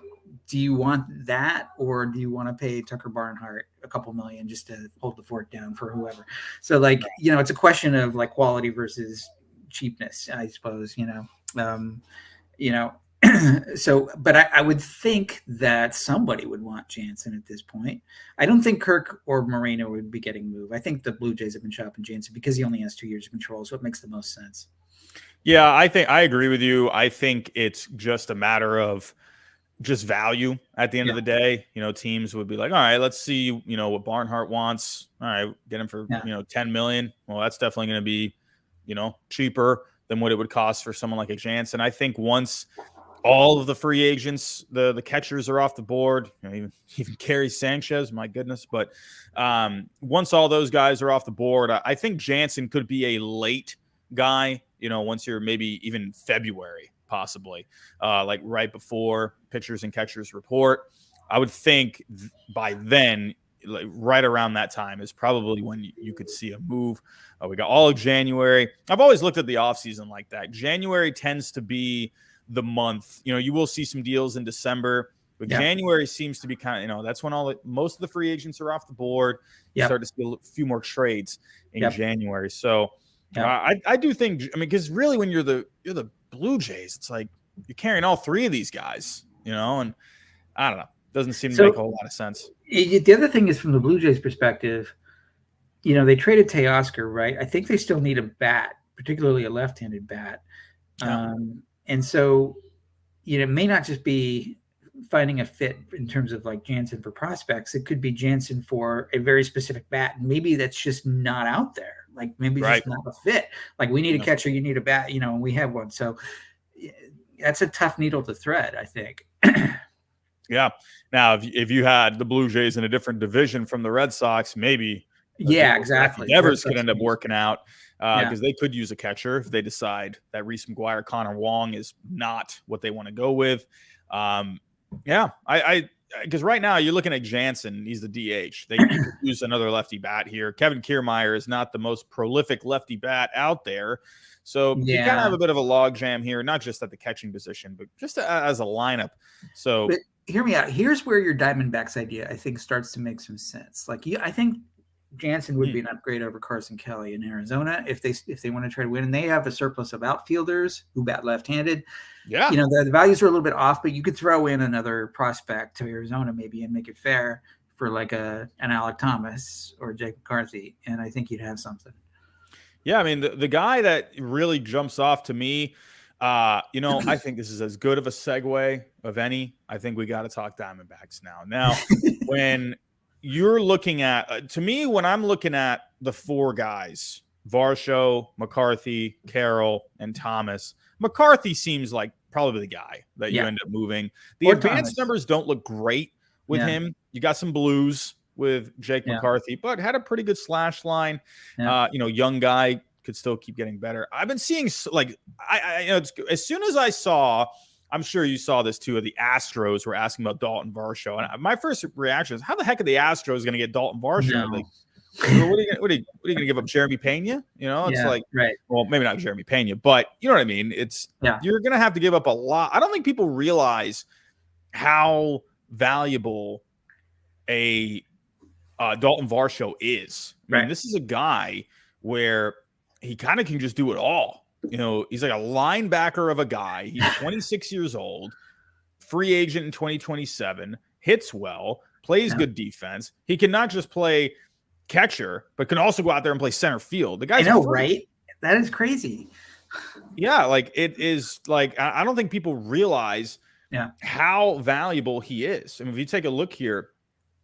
do you want that, or do you want to pay Tucker Barnhart a couple million just to hold the fort down for whoever? So it's a question of like quality versus cheapness, I suppose, but I would think that somebody would want Jansen at this point. I don't think Kirk or Moreno would be getting moved. I think the Blue Jays have been shopping Jansen because he only has 2 years of control. So it makes the most sense. Yeah, I think I agree with you. I think it's just a matter of just value at the end of the day. Teams would be like, all right, let's see, what Barnhart wants. All right, get him for, 10 million. Well, that's definitely going to be, cheaper than what it would cost for someone like a Jansen. I think once all of the free agents, the catchers are off the board, even Gary Sanchez, my goodness. But once all those guys are off the board, I think Jansen could be a late guy, once you're maybe even February, possibly, like right before pitchers and catchers report. I would think by then, like right around that time is probably when you could see a move. We got all of January. I've always looked at the offseason like that. January tends to be the month. You will see some deals in December, but January seems to be kind of, that's when most of the free agents are off the board. You start to see a few more trades in January. So I do think, because really when you're the Blue Jays, it's like you're carrying all three of these guys, and I don't know. Doesn't seem to make a whole lot of sense. The other thing is, from the Blue Jays perspective, they traded Teoscar, right? I think they still need a bat, particularly a left-handed bat. And so, it may not just be finding a fit in terms of like Jansen for prospects. It could be Jansen for a very specific bat. And maybe that's just not out there. Like maybe it's just not a fit. Like we need a catcher, you need a bat, and we have one. So that's a tough needle to thread, I think. Yeah. Now, if you had the Blue Jays in a different division from the Red Sox, maybe exactly. Devers could end up working out because they could use a catcher if they decide that Reese McGuire, Connor Wong is not what they want to go with. Because right now you're looking at Jansen. He's the DH. They could use another lefty bat here. Kevin Kiermaier is not the most prolific lefty bat out there. So you kind of have a bit of a log jam here, not just at the catching position, but just as a lineup. So hear me out. Here's where your Diamondbacks idea, I think, starts to make some sense. Like I think Jansen would be an upgrade over Carson Kelly in Arizona if they want to try to win. And they have a surplus of outfielders who bat left-handed. Yeah. The values are a little bit off, but you could throw in another prospect to Arizona maybe and make it fair for like an Alec Thomas or Jake McCarthy. And I think you'd have something. Yeah. The guy that really jumps off to me, I think this is as good of a segue of any. I think we got to talk Diamondbacks now. Now, when you're looking at, to me, when I'm looking at the four guys, Varsho, McCarthy, Carroll, and Thomas, McCarthy seems like probably the guy that you end up moving. The advanced numbers don't look great with him. You got some blues with Jake McCarthy, but had a pretty good slash line. Young guy, could still keep getting better. I've been seeing as soon as I saw, I'm sure you saw this too, the Astros were asking about Dalton Varsho. And my first reaction is, how the heck are the Astros going to get Dalton Varsho? No. Like, Well, what are you going to give up, Jeremy Pena? It's Yeah, like, right. well, maybe not Jeremy Pena, but you know what I mean. You're going to have to give up a lot. I don't think people realize how valuable a Dalton Varsho is. I mean, this is a guy where he kind of can just do it all. He's like a linebacker of a guy. He's 26 years old, free agent in 2027, hits well, plays good defense. He can not just play catcher, but can also go out there and play center field. The guy's right? That is crazy. Yeah, like it is like I don't think people realize how valuable he is. I mean, if you take a look here,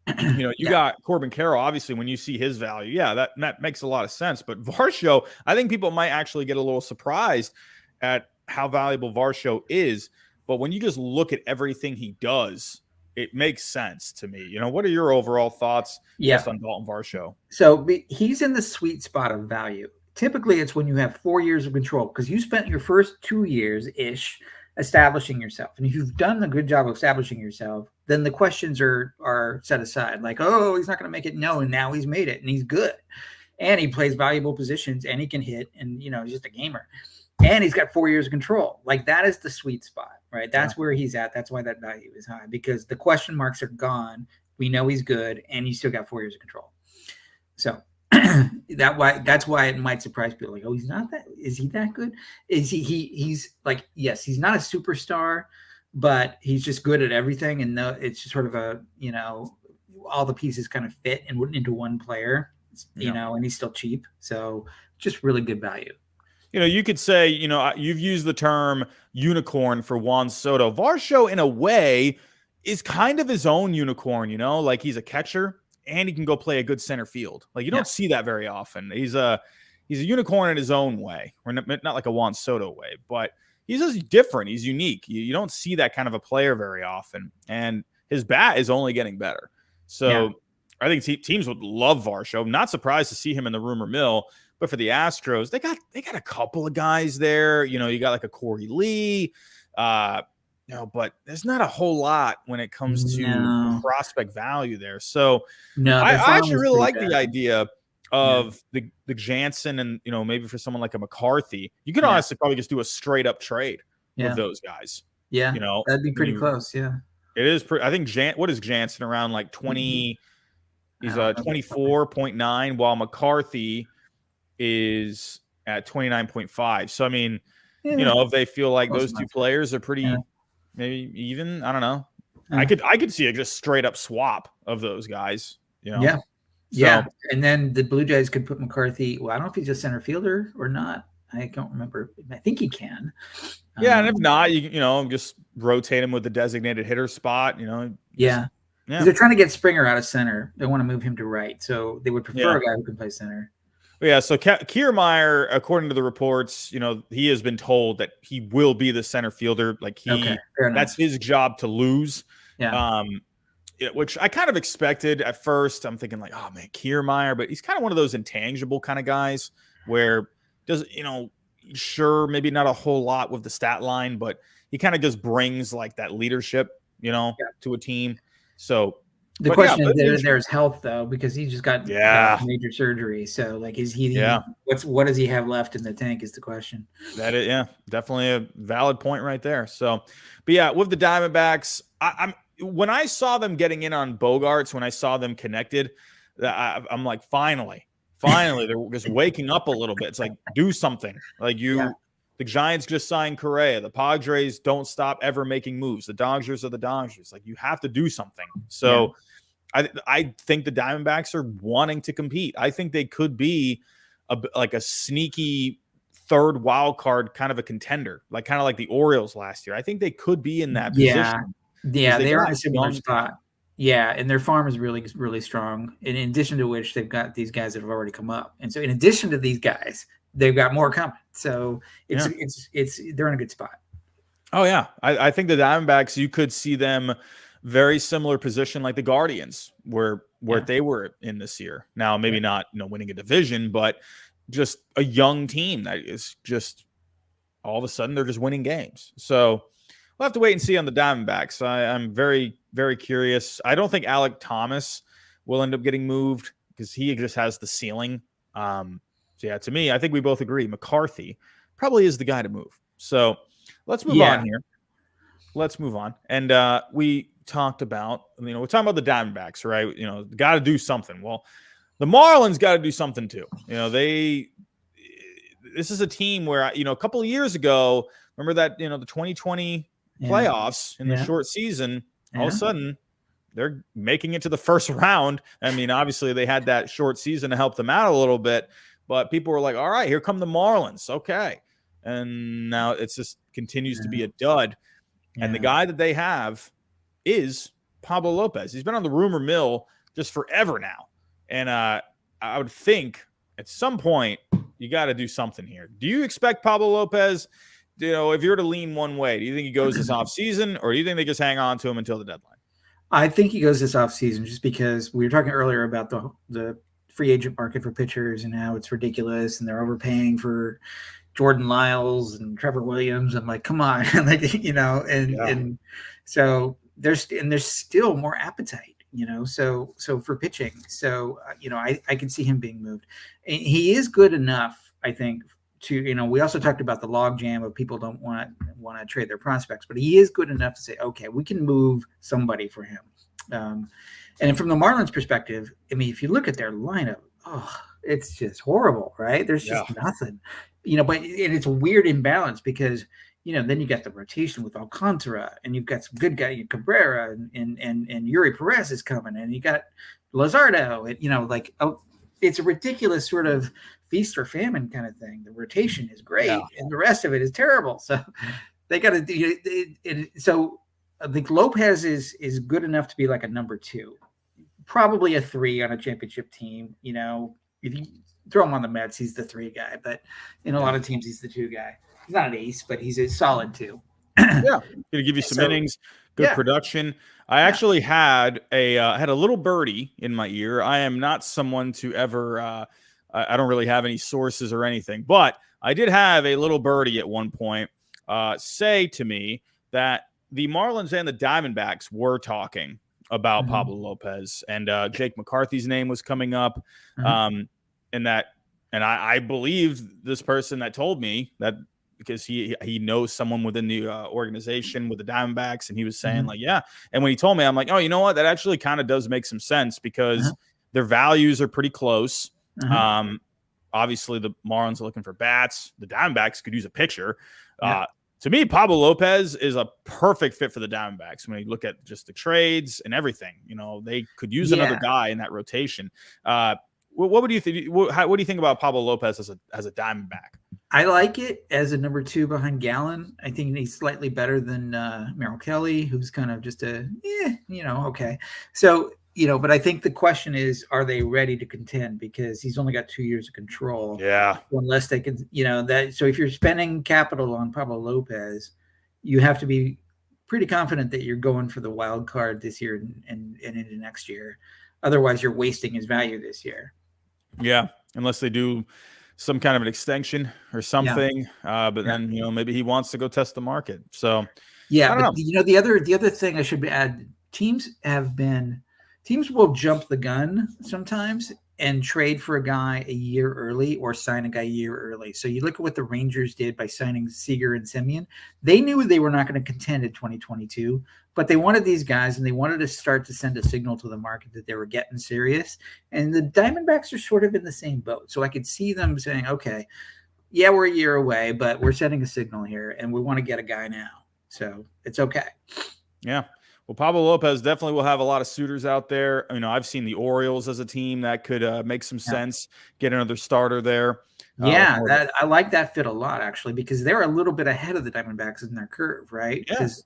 you got Corbin Carroll. Obviously, when you see his value, that makes a lot of sense. But Varsho, I think people might actually get a little surprised at how valuable Varsho is. But when you just look at everything he does, it makes sense to me. What are your overall thoughts just on Dalton Varsho? So he's in the sweet spot of value. Typically, it's when you have 4 years of control because you spent your first 2 years-ish establishing yourself. And if you've done a good job of establishing yourself, then the questions are set aside. Like, oh, he's not going to make it. No, and now he's made it, and he's good. And he plays valuable positions, and he can hit, and, he's just a gamer. And he's got 4 years of control. Like, that is the sweet spot, right? That's where he's at. That's why that value is high, because the question marks are gone. We know he's good, and he's still got 4 years of control. So that's why it might surprise people. Like, oh, is he that good? He's like, yes, he's not a superstar, but he's just good at everything. And it's just sort of all the pieces kind of fit into one player, and he's still cheap. So just really good value. You could say, you've used the term unicorn for Juan Soto. Varsho, in a way, is kind of his own unicorn, like he's a catcher and he can go play a good center field. Like, you don't see that very often. He's a unicorn in his own way, or not like a Juan Soto way, but he's just different. He's unique. You don't see that kind of a player very often, and his bat is only getting better. So I think teams would love Varsho. I'm not surprised to see him in the rumor mill. But for the Astros, they got a couple of guys there. You got like a Corey Lee, but there's not a whole lot when it comes to prospect value there. So I actually really like the idea of the Jansen and, maybe for someone like a McCarthy, you could honestly probably just do a straight up trade with those guys. Yeah. That'd be pretty close. Yeah. It is. I think what is Jansen around like 20? He's 24.9, while McCarthy is at 29.5. So, I mean, if they feel like those two players are pretty maybe even, I don't know. I could see a just straight up swap of those guys, Yeah. So, and then the Blue Jays could put McCarthy. Well, I don't know if he's a center fielder or not. I don't remember. I think he can. Yeah, and if not, you just rotate him with the designated hitter spot, Yeah. They're trying to get Springer out of center. They want to move him to right. So they would prefer a guy who can play center. Yeah, so Kiermaier, according to the reports, he has been told that he will be the center fielder. Like that's his job to lose. Yeah. Which I kind of expected at first. I'm thinking like, oh man, Kiermaier, but he's kind of one of those intangible kind of guys where sure, maybe not a whole lot with the stat line, but he kind of just brings like that leadership, to a team. So the question is there's health though, because he just got major surgery. So like, is he? What does he have left in the tank? Is the question. That is, definitely a valid point right there. So, but with the Diamondbacks, when I saw them getting in on Bogarts, when I saw them connected, I'm like, finally, they're just waking up a little bit. It's like, do something. Like the Giants just signed Correa. The Padres don't stop ever making moves. The Dodgers are the Dodgers. Like, you have to do something. So I think the Diamondbacks are wanting to compete. I think they could be like a sneaky third wild card kind of a contender, like kind of like the Orioles last year. I think they could be in that position. Yeah, they are in a similar spot. Yeah, and their farm is really, really strong. And in addition to which, they've got these guys that have already come up. And so in addition to these guys, they've got more coming. So they're in a good spot. Oh, yeah. I think the Diamondbacks, you could see them very similar position like the Guardians where they were in this year. Now, maybe not winning a division, but just a young team that is just all of a sudden they're just winning games. So we'll have to wait and see on the Diamondbacks. I'm very, very curious. I don't think Alec Thomas will end up getting moved. because he just has the ceiling. So yeah, to me, I think we both agree McCarthy probably is the guy to move. So let's move on here. Let's move on. And we talked about, we're talking about the Diamondbacks, right? Got to do something. Well, the Marlins got to do something too. This is a team where, a couple of years ago, remember that, the 2020 playoffs in the short season, all of a sudden they're making it to the first round. I mean, obviously they had that short season to help them out a little bit, but people were like, all right, here come the Marlins. Okay. And now it just continues to be a dud. And the guy that they have is Pablo Lopez. He's been on the rumor mill just forever now. And I would think at some point you got to do something here. Do you expect Pablo Lopez, if you were to lean one way, do you think he goes this offseason, or do you think they just hang on to him until the deadline? I think he goes this offseason just because we were talking earlier about the free agent market for pitchers and how it's ridiculous and they're overpaying for Jordan Lyles and Trevor Williams. I'm like, come on, and so there's still more appetite, so for pitching. So, I can see him being moved. And he is good enough, I think, to, we also talked about the log jam of people don't want to trade their prospects, but he is good enough to say, okay, we can move somebody for him. And from the Marlins perspective, I mean, if you look at their lineup, it's just horrible, right? There's just nothing, but it's a weird imbalance because, then you got the rotation with Alcantara and you've got some good guys, Cabrera and Yuri Perez is coming and you got Lazardo and, it's a ridiculous sort of feast or famine kind of thing. The rotation is great and the rest of it is terrible. So they got to do it. So I think Lopez is good enough to be like a number 2, probably a 3 on a championship team. If you throw him on the Mets, he's the 3 guy, but in a lot of teams, he's the 2 guy. He's not an ace, but he's a solid 2. Going to give you some innings, good production. I actually had a little birdie in my ear. I am not someone to ever, I don't really have any sources or anything, but I did have a little birdie at one point say to me that the Marlins and the Diamondbacks were talking about Pablo Lopez, and Jake McCarthy's name was coming up. And I believe this person that told me that, because he knows someone within the organization with the Diamondbacks, and he was saying and when he told me, I'm like, oh, you know what? That actually kind of does make some sense because their values are pretty close. Obviously the Marlins are looking for bats. The Diamondbacks could use a pitcher. To me, Pablo Lopez is a perfect fit for the Diamondbacks. When you look at just the trades and everything, they could use another guy in that rotation. What would you think? What do you think about Pablo Lopez as a Diamondback? I like it as a number 2 behind Gallen. I think he's slightly better than Merrill Kelly, who's kind of just okay. So, but I think the question is, are they ready to contend? Because he's only got 2 years of control. Yeah. Unless they can, that. So if you're spending capital on Pablo Lopez, you have to be pretty confident that you're going for the wild card this year and into next year. Otherwise, you're wasting his value this year. Yeah, unless they do some kind of an extension or something. But then, maybe he wants to go test the market. So but the other thing I should add, teams will jump the gun sometimes and trade for a guy a year early or sign a guy a year early. So you look at what the Rangers did by signing Seager and Semien. They knew they were not going to contend in 2022, but they wanted these guys and they wanted to start to send a signal to the market that they were getting serious. And the Diamondbacks are sort of in the same boat. So I could see them saying, okay, we're a year away, but we're sending a signal here and we want to get a guy now. So it's okay. Yeah. Well, Pablo Lopez definitely will have a lot of suitors out there. I've seen the Orioles as a team that could make some sense, get another starter there. I like that fit a lot, actually, because they're a little bit ahead of the Diamondbacks in their curve, right? Because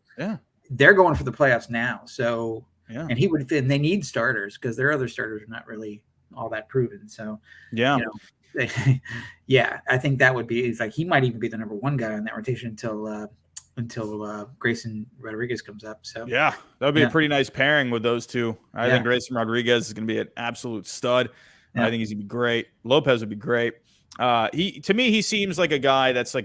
they're going for the playoffs now. So, and he would fit, and they need starters because their other starters are not really all that proven. So, I think that would be he might even be the number 1 guy in that rotation until Grayson Rodriguez comes up. So that would be a pretty nice pairing with those two. I think Grayson Rodriguez is going to be an absolute stud. I think he's going to be great. Lopez would be great. To me, he seems like a guy that's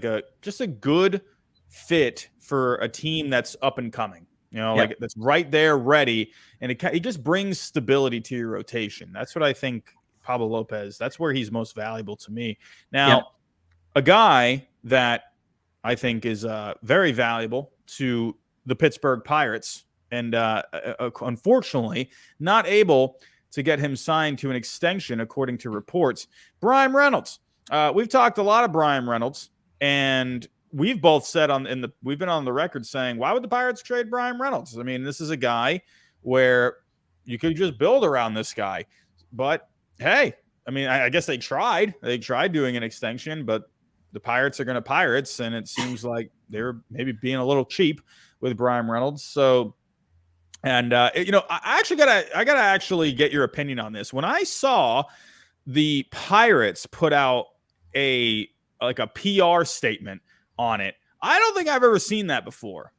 just a good fit for a team that's up and coming. That's right there, ready, and he just brings stability to your rotation. That's what I think Pablo Lopez. That's where he's most valuable to me. Now, a guy that I think is very valuable to the Pittsburgh Pirates, and unfortunately not able to get him signed to an extension, according to reports, Bryan Reynolds. We've talked a lot of Bryan Reynolds, and we've both said we've been on the record saying, why would the Pirates trade Bryan Reynolds? I mean, this is a guy where you could just build around this guy. But hey, I mean, I guess they tried. They tried doing an extension, but the Pirates are going to Pirates, and it seems like they're maybe being a little cheap with Bryan Reynolds. So, and I gotta actually get your opinion on this. When I saw the Pirates put out a PR statement on it, I don't think I've ever seen that before.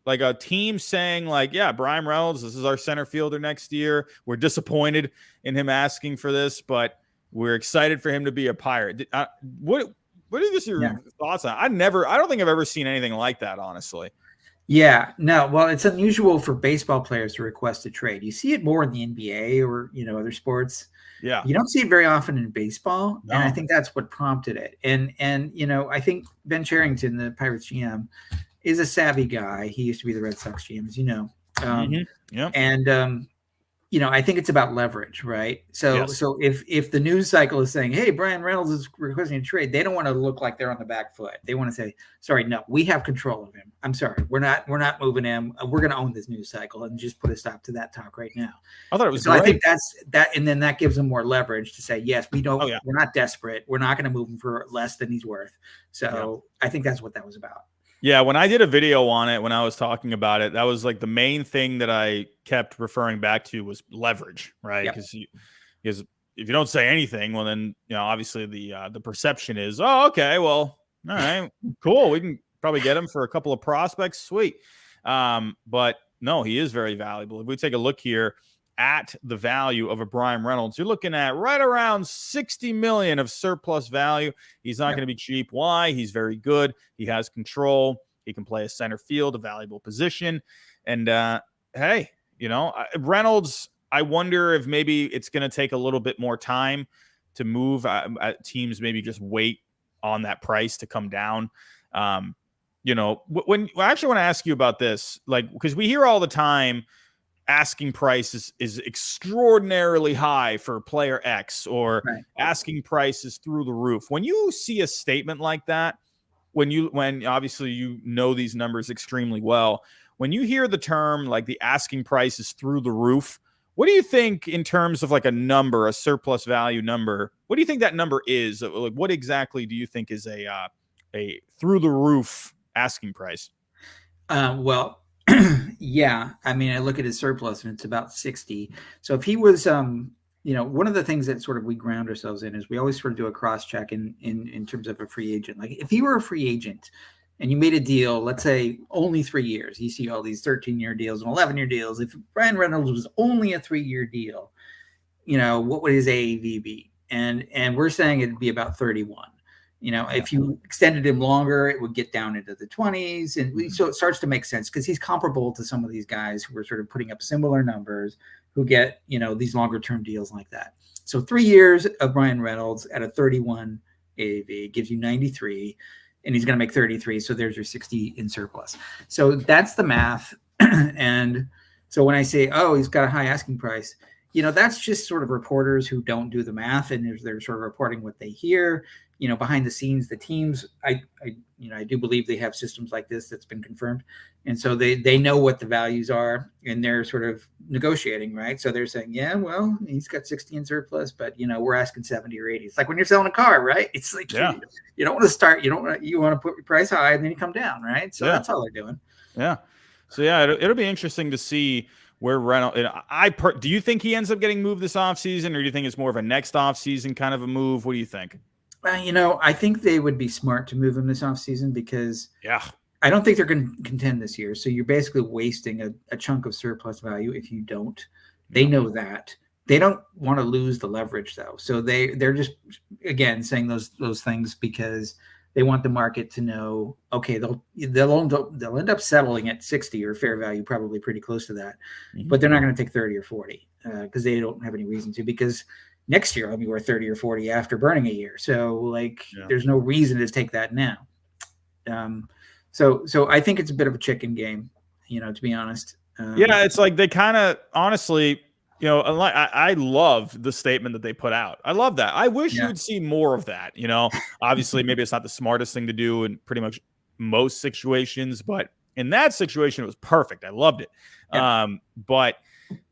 Like a team saying, like, yeah, Bryan Reynolds, this is our center fielder next year. We're disappointed in him asking for this, but we're excited for him to be a Pirate. What are your thoughts on it? I don't think I've ever seen anything like that, honestly. Yeah, no. Well, it's unusual for baseball players to request a trade. You see it more in the NBA or other sports. Yeah, you don't see it very often in baseball, no. And I think that's what prompted it. And I think Ben Cherington, the Pirates GM, is a savvy guy. He used to be the Red Sox GM, as you know. And I think it's about leverage, right? So if the news cycle is saying, hey, Bryan Reynolds is requesting a trade, they don't want to look like they're on the back foot. They want to say, sorry, no, we have control of him. I'm sorry, we're not moving him. We're going to own this news cycle and just put a stop to that talk right now. I thought it was so great. I think that's that, and then that gives them more leverage to say, yes, we don't. We're not desperate. We're not going to move him for less than he's worth. So I think that's what that was about. Yeah, when I did a video on it, when I was talking about it, that was like the main thing that I kept referring back to was leverage, right? Because if you don't say anything, well, then obviously the perception is, oh, okay, well, all right, cool, we can probably get him for a couple of prospects, sweet. But no, he is very valuable. If we take a look here at the value of a Bryan Reynolds, you're looking at right around $60 million of surplus value. He's not going to be cheap. Why? He's very good. He has control. He can play a center field, a valuable position. And hey, Reynolds, I wonder if maybe it's going to take a little bit more time to move. Teams maybe just wait on that price to come down. When I actually want to ask you about this, like, because we hear all the time, asking price is extraordinarily high for player X, or asking price is through the roof. When you see a statement like that, when obviously these numbers extremely well, when you hear the term like the asking price is through the roof, what do you think in terms of like a number, a surplus value number? What do you think that number is? Like, what exactly do you think is a through the roof asking price? Well, yeah, I mean, I look at his surplus and it's about 60. So if he was, one of the things that sort of we ground ourselves in is we always sort of do a cross check in terms of a free agent. Like if he were a free agent and you made a deal, let's say only 3 years, you see all these 13-year deals and 11-year deals. If Bryan Reynolds was only a 3-year deal, what would his AAV be? And we're saying it'd be about 31. If you extended him longer, it would get down into the 20s. And so it starts to make sense because he's comparable to some of these guys who are sort of putting up similar numbers who get, these longer term deals like that. So 3 years of Bryan Reynolds at a 31 AAV gives you 93, and he's going to make 33. So there's your 60 in surplus. So that's the math. And so when I say, oh, he's got a high asking price, that's just sort of reporters who don't do the math and they're sort of reporting what they hear. Behind the scenes, the teams, I do believe they have systems like this that's been confirmed. And so they know what the values are and they're sort of negotiating, right? So they're saying, yeah, well, he's got 60 in surplus, but, we're asking 70 or 80. It's like when you're selling a car, right? It's like, you don't want to start, you want to put your price high and then you come down, right? So that's all they're doing. Yeah. So, it'll be interesting to see where Reynolds, do you think he ends up getting moved this offseason, or do you think it's more of a next offseason kind of a move? What do you think? I think they would be smart to move him this offseason because I don't think they're going to contend this year. So you're basically wasting a chunk of surplus value if you don't. They know that. They don't want to lose the leverage, though. So they're just, again, saying those things because they want the market to know, okay, they'll end up settling at 60 or fair value, probably pretty close to that. But they're not going to take 30 or 40 because they don't have any reason to, because next year I'll be worth 30 or 40 after burning a year. So like, there's no reason to take that now. So I think it's a bit of a chicken game, to be honest. Yeah, it's like they kind of honestly, I love the statement that they put out. I love that. I wish you would see more of that. Obviously, maybe it's not the smartest thing to do in pretty much most situations, but in that situation, it was perfect. I loved it. But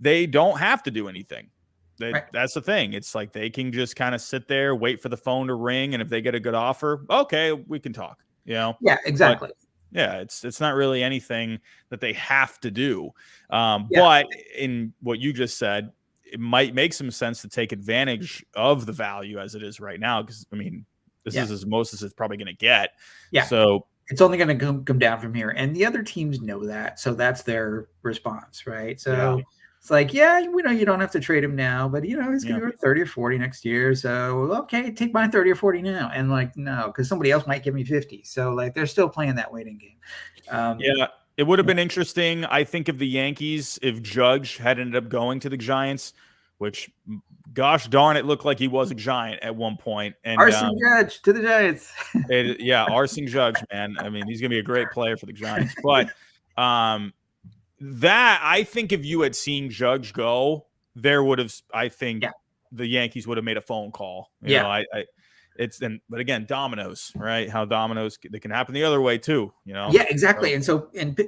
they don't have to do anything. That's the thing. It's like they can just kind of sit there, wait for the phone to ring, and if they get a good offer, okay, we can talk. Yeah, exactly. But, it's not really anything that they have to do. But in what you just said, it might make some sense to take advantage of the value as it is right now. Because, I mean, this is as most as it's probably going to get. Yeah. So it's only going to come down from here. And the other teams know that. So that's their response, right? So it's like, we know you don't have to trade him now, but, he's going to be worth 30 or 40 next year. So, okay, take my 30 or 40 now. And like, no, because somebody else might give me 50. So like, they're still playing that waiting game. It would have been interesting, I think, if the Yankees, if Judge had ended up going to the Giants, which, gosh darn, it looked like he was a Giant at one point. And Arson Judge to the Giants. Arson Judge, man. I mean, he's going to be a great player for the Giants. But that, I think if you had seen Judge go, there would have, I think, the Yankees would have made a phone call. You know, but again, dominoes, right? How dominoes, they can happen the other way too, Yeah, exactly. So, and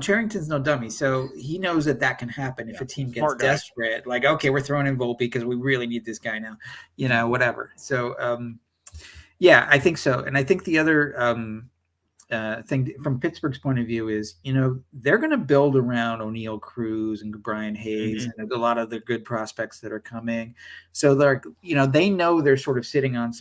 Charrington's no dummy, so he knows that can happen if a team gets desperate. Like, okay, we're throwing in Volpe because we really need this guy now, whatever. So, I think so. And I think the other thing from Pittsburgh's point of view is, they're going to build around O'Neill Cruz and Brian Hayes and a lot of the good prospects that are coming. So they're, they know they're sort of sitting on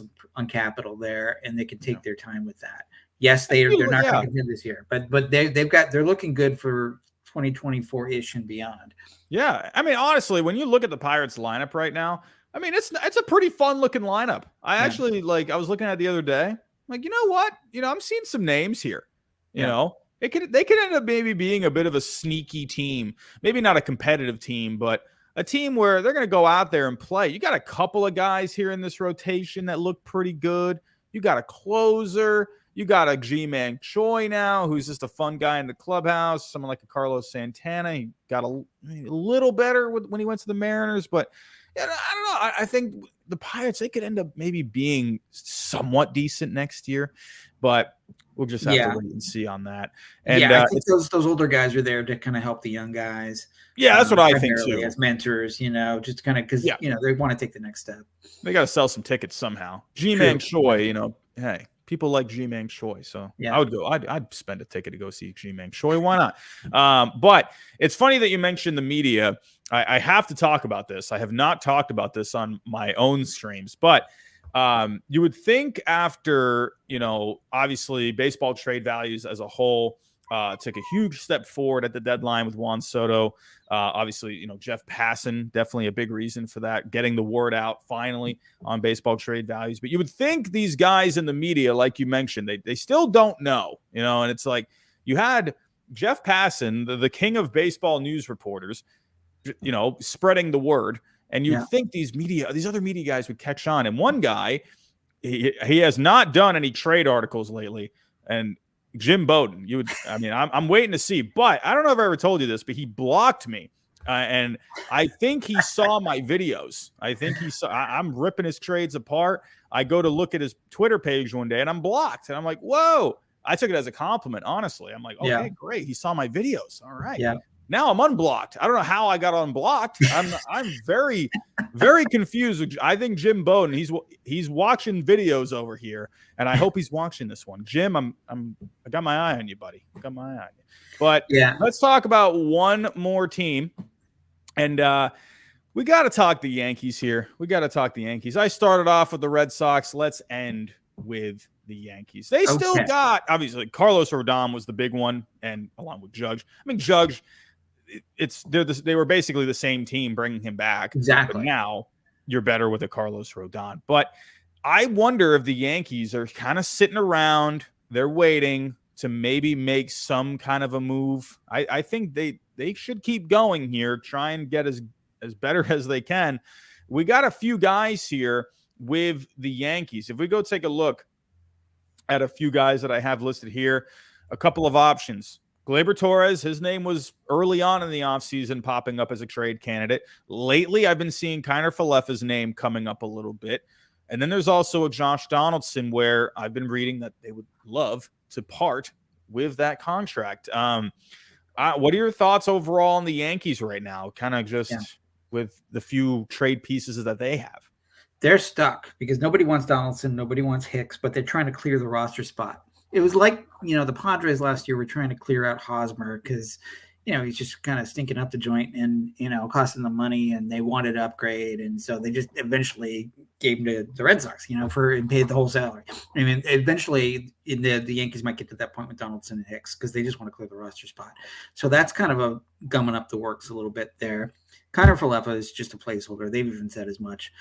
capital there, and they can take their time with that. Yes, they're not going to contend this year, but they're looking good for 2024-ish and beyond. Yeah, I mean, honestly, when you look at the Pirates lineup right now, I mean, it's a pretty fun looking lineup. I actually I was looking at it the other day. Like, you know what? I'm seeing some names here. You know, they could end up maybe being a bit of a sneaky team. Maybe not a competitive team, but a team where they're going to go out there and play. You got a couple of guys here in this rotation that look pretty good. You got a closer. You got a Ji-Man Choi now, who's just a fun guy in the clubhouse. Someone like a Carlos Santana. He got a little better when he went to the Mariners, but I don't know. I think the Pirates, they could end up maybe being somewhat decent next year, but we'll just have to wait and see on that. And I think those older guys are there to kind of help the young guys. Yeah, that's what I think too. As mentors, just kind of because they want to take the next step. They got to sell some tickets somehow. Ji-Man Choi, hey, people like Ji-Man Choi, so I would go. I'd spend a ticket to go see Ji-Man Choi. Why not? But it's funny that you mentioned the media. I have to talk about this. I have not talked about this on my own streams, but you would think after, obviously baseball trade values as a whole took a huge step forward at the deadline with Juan Soto. Obviously, Jeff Passan, definitely a big reason for that, getting the word out finally on baseball trade values. But you would think these guys in the media, like you mentioned, they still don't know, and it's like you had Jeff Passan, the king of baseball news reporters, spreading the word. And you'd think these other media guys would catch on. And one guy, he has not done any trade articles lately. And Jim Bowden, I'm waiting to see. But I don't know if I ever told you this, but he blocked me. And I think he saw my videos. I think he saw, I'm ripping his trades apart. I go to look at his Twitter page one day and I'm blocked. And I'm like, whoa. I took it as a compliment, honestly. I'm like, okay, great. He saw my videos. All right. Yeah. Now I'm unblocked. I don't know how I got unblocked. I'm very, very confused. I think Jim Bowden, he's watching videos over here, and I hope he's watching this one. Jim, I got my eye on you, buddy. I got my eye on you. But let's talk about one more team, and we got to talk the Yankees here. We got to talk the Yankees. I started off with the Red Sox. Let's end with the Yankees. They still got, obviously, Carlos Rodon was the big one, and along with Judge. I mean, Judge. They were basically the same team bringing him back. Exactly. But now you're better with a Carlos Rodon. But I wonder if the Yankees are kind of sitting around. They're waiting to maybe make some kind of a move. I think they should keep going here, try and get as better as they can. we got a few guys here with the Yankees. If we go take a look at a few guys that I have listed here, a couple of options. Gleyber Torres, his name was early on in the offseason popping up as a trade candidate. Lately, I've been seeing Kiner Falefa's name coming up a little bit. And then there's also a Josh Donaldson where I've been reading that they would love to part with that contract. What are your thoughts overall on the Yankees right now? Kind of just with the few trade pieces that they have. They're stuck because nobody wants Donaldson, nobody wants Hicks, but they're trying to clear the roster spot. It was like, the Padres last year were trying to clear out Hosmer because, he's just kind of stinking up the joint and, costing them money, and they wanted to upgrade. And so they just eventually gave him to the Red Sox, and paid the whole salary. I mean, eventually the Yankees might get to that point with Donaldson and Hicks because they just want to clear the roster spot. So that's kind of a gumming up the works a little bit there. Kiner Falefa is just a placeholder. They've even said as much,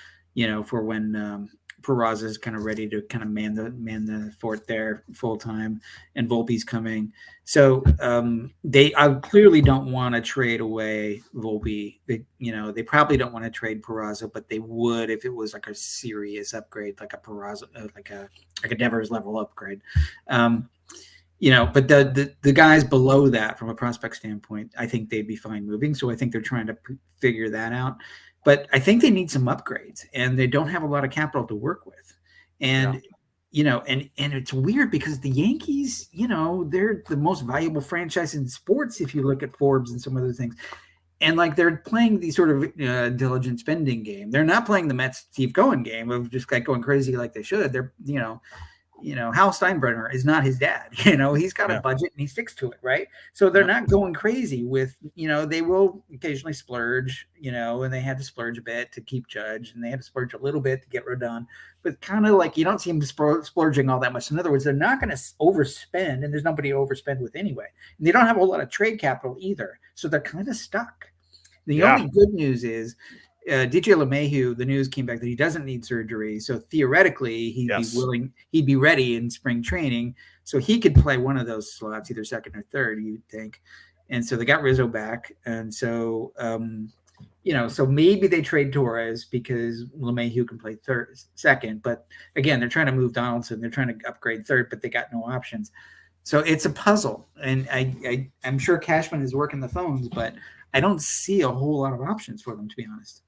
for when Peraza is kind of ready to kind of man the fort there full time, and Volpe's coming. So I clearly don't want to trade away Volpe. They probably don't want to trade Peraza, but they would if it was like a serious upgrade, like a Peraza, like a Devers level upgrade. But the guys below that, from a prospect standpoint, I think they'd be fine moving. So I think they're trying to figure that out. But I think they need some upgrades, and they don't have a lot of capital to work with. And, and it's weird because the Yankees, they're the most valuable franchise in sports if you look at Forbes and some other things. And like they're playing the sort of diligent spending game. They're not playing the Mets Steve Cohen game of just like going crazy like they should. They're, Hal Steinbrenner is not his dad. He's got a budget and he sticks to it, right? So they're not going crazy with, they will occasionally splurge, and they had to splurge a bit to keep Judge, and they had to splurge a little bit to get Rodon, but kind of like you don't see them splurging all that much. In other words, they're not going to overspend, and there's nobody to overspend with anyway. And they don't have a lot of trade capital either, so they're kind of stuck. The only good news is DJ LeMahieu, the news came back that he doesn't need surgery. So theoretically, he'd be ready in spring training. So he could play one of those slots, either second or third, you'd think. And so they got Rizzo back. And so, so maybe they trade Torres because LeMahieu can play second. But again, they're trying to move Donaldson. They're trying to upgrade third, but they got no options. So it's a puzzle. And I'm sure Cashman is working the phones, but I don't see a whole lot of options for them, to be honest.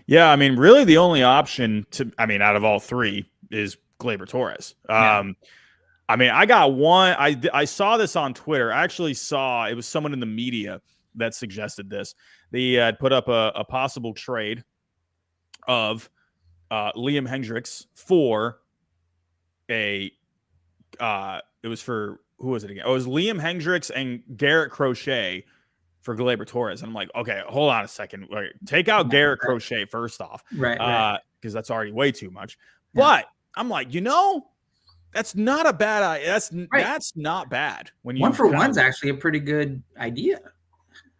Yeah, I mean, really the only option out of all three is Gleyber Torres. I mean, I got one. I saw this on Twitter. I actually saw it was someone in the media that suggested this. They had put up a possible trade of Liam Hendricks for it was for, who was it again? Oh, it was Liam Hendricks and Garrett Crochet for Gleyber Torres. And I'm like, okay, hold on a second. Take out Garrett Crochet first off. Right. Because that's already way too much. Yeah. But I'm like, that's not a bad idea. That's not bad. When you 1-for-1's actually a pretty good idea.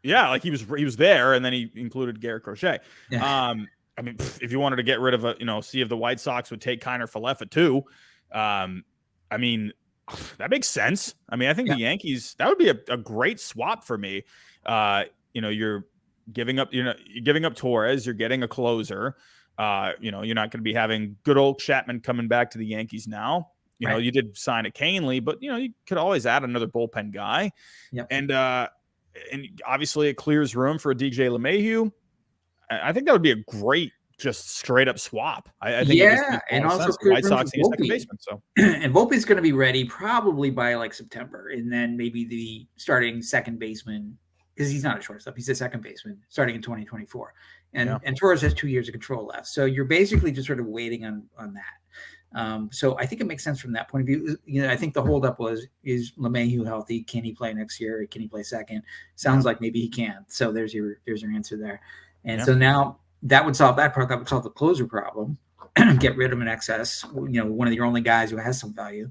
Yeah, like he was there, and then he included Garrett Crochet. Yeah. I mean, if you wanted to get rid of see if the White Sox would take Kiner Falefa too. I mean, that makes sense. I mean, I think the Yankees, that would be a great swap for me. You're giving up Torres, you're getting a closer. You're not going to be having good old Chapman coming back to the Yankees now. You did sign a Canely, but you could always add another bullpen guy. Yep. And obviously it clears room for a DJ LeMahieu. I think that would be a great, just straight up swap. I think and also White Sox need a second baseman. So and Volpe's going to be ready probably by like September, and then maybe the starting second baseman, because he's not a shortstop, he's a second baseman starting in 2024, and Torres has 2 years of control left. So you're basically just sort of waiting on that. So I think it makes sense from that point of view. I think the holdup is LeMahieu healthy? Can he play next year? Can he play second? Sounds like maybe he can. So there's your answer there. And so now that would solve that part. That would solve the closer problem. Get rid of an excess. One of your only guys who has some value.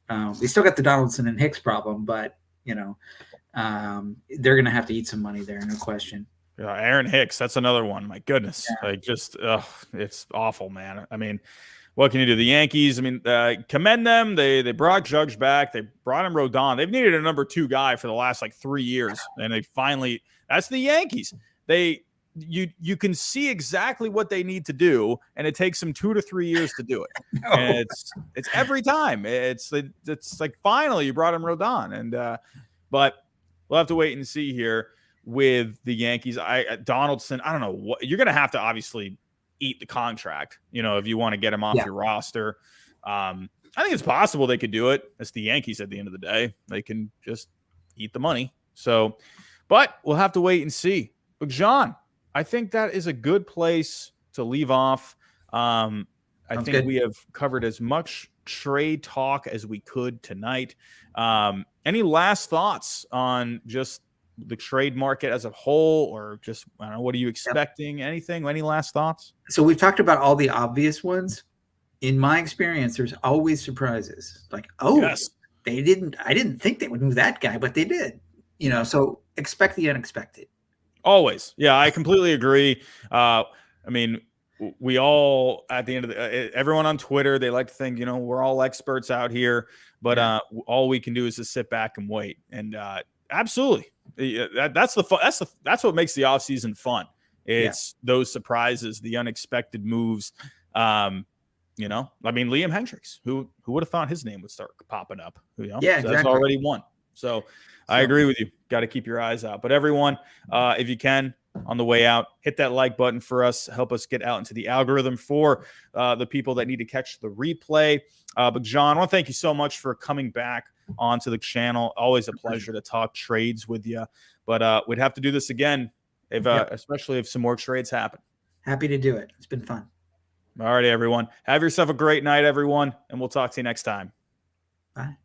They still got the Donaldson and Hicks problem, but they're going to have to eat some money there, no question. Yeah, Aaron Hicks, that's another one. My goodness, it's awful, man. I mean, what can you do? The Yankees, I mean, commend them. They brought Judge back. They brought him Rodon. They've needed a number 2 guy for the last 3 years, and they finally. That's the Yankees. They you can see exactly what they need to do, and it takes them 2 to 3 years to do it. No. And it's every time. It's like finally you brought him Rodon, and but we'll have to wait and see here with the Yankees. Donaldson, I don't know what you're going to have to obviously eat the contract, if you want to get him off your roster. I think it's possible they could do it. It's the Yankees at the end of the day. They can just eat the money. So, but we'll have to wait and see. But John, I think that is a good place to leave off. I think good. We have covered as much trade talk as we could tonight. Any last thoughts on just the trade market as a whole, or just, I don't know, what are you expecting? Anything? Any last thoughts? So we've talked about all the obvious ones. In my experience, there's always surprises. Like, yes. I didn't think they would move that guy, but they did. So expect the unexpected. Always. Yeah, I completely agree. I mean, we all, at the end of everyone on Twitter, they like to think, we're all experts out here, but all we can do is just sit back and wait. And absolutely. That's what makes the offseason fun. It's those surprises, the unexpected moves. I mean, Liam Hendricks, who would have thought his name would start popping up? Yeah, exactly. That's already one. So I agree with you. Got to keep your eyes out. But everyone, if you can, on the way out, hit that like button for us. Help us get out into the algorithm for the people that need to catch the replay. But John, I want to thank you so much for coming back onto the channel. Always a pleasure to talk trades with you. But we'd have to do this again, especially if some more trades happen. Happy to do it. It's been fun. All right, everyone. Have yourself a great night, everyone, and we'll talk to you next time. Bye.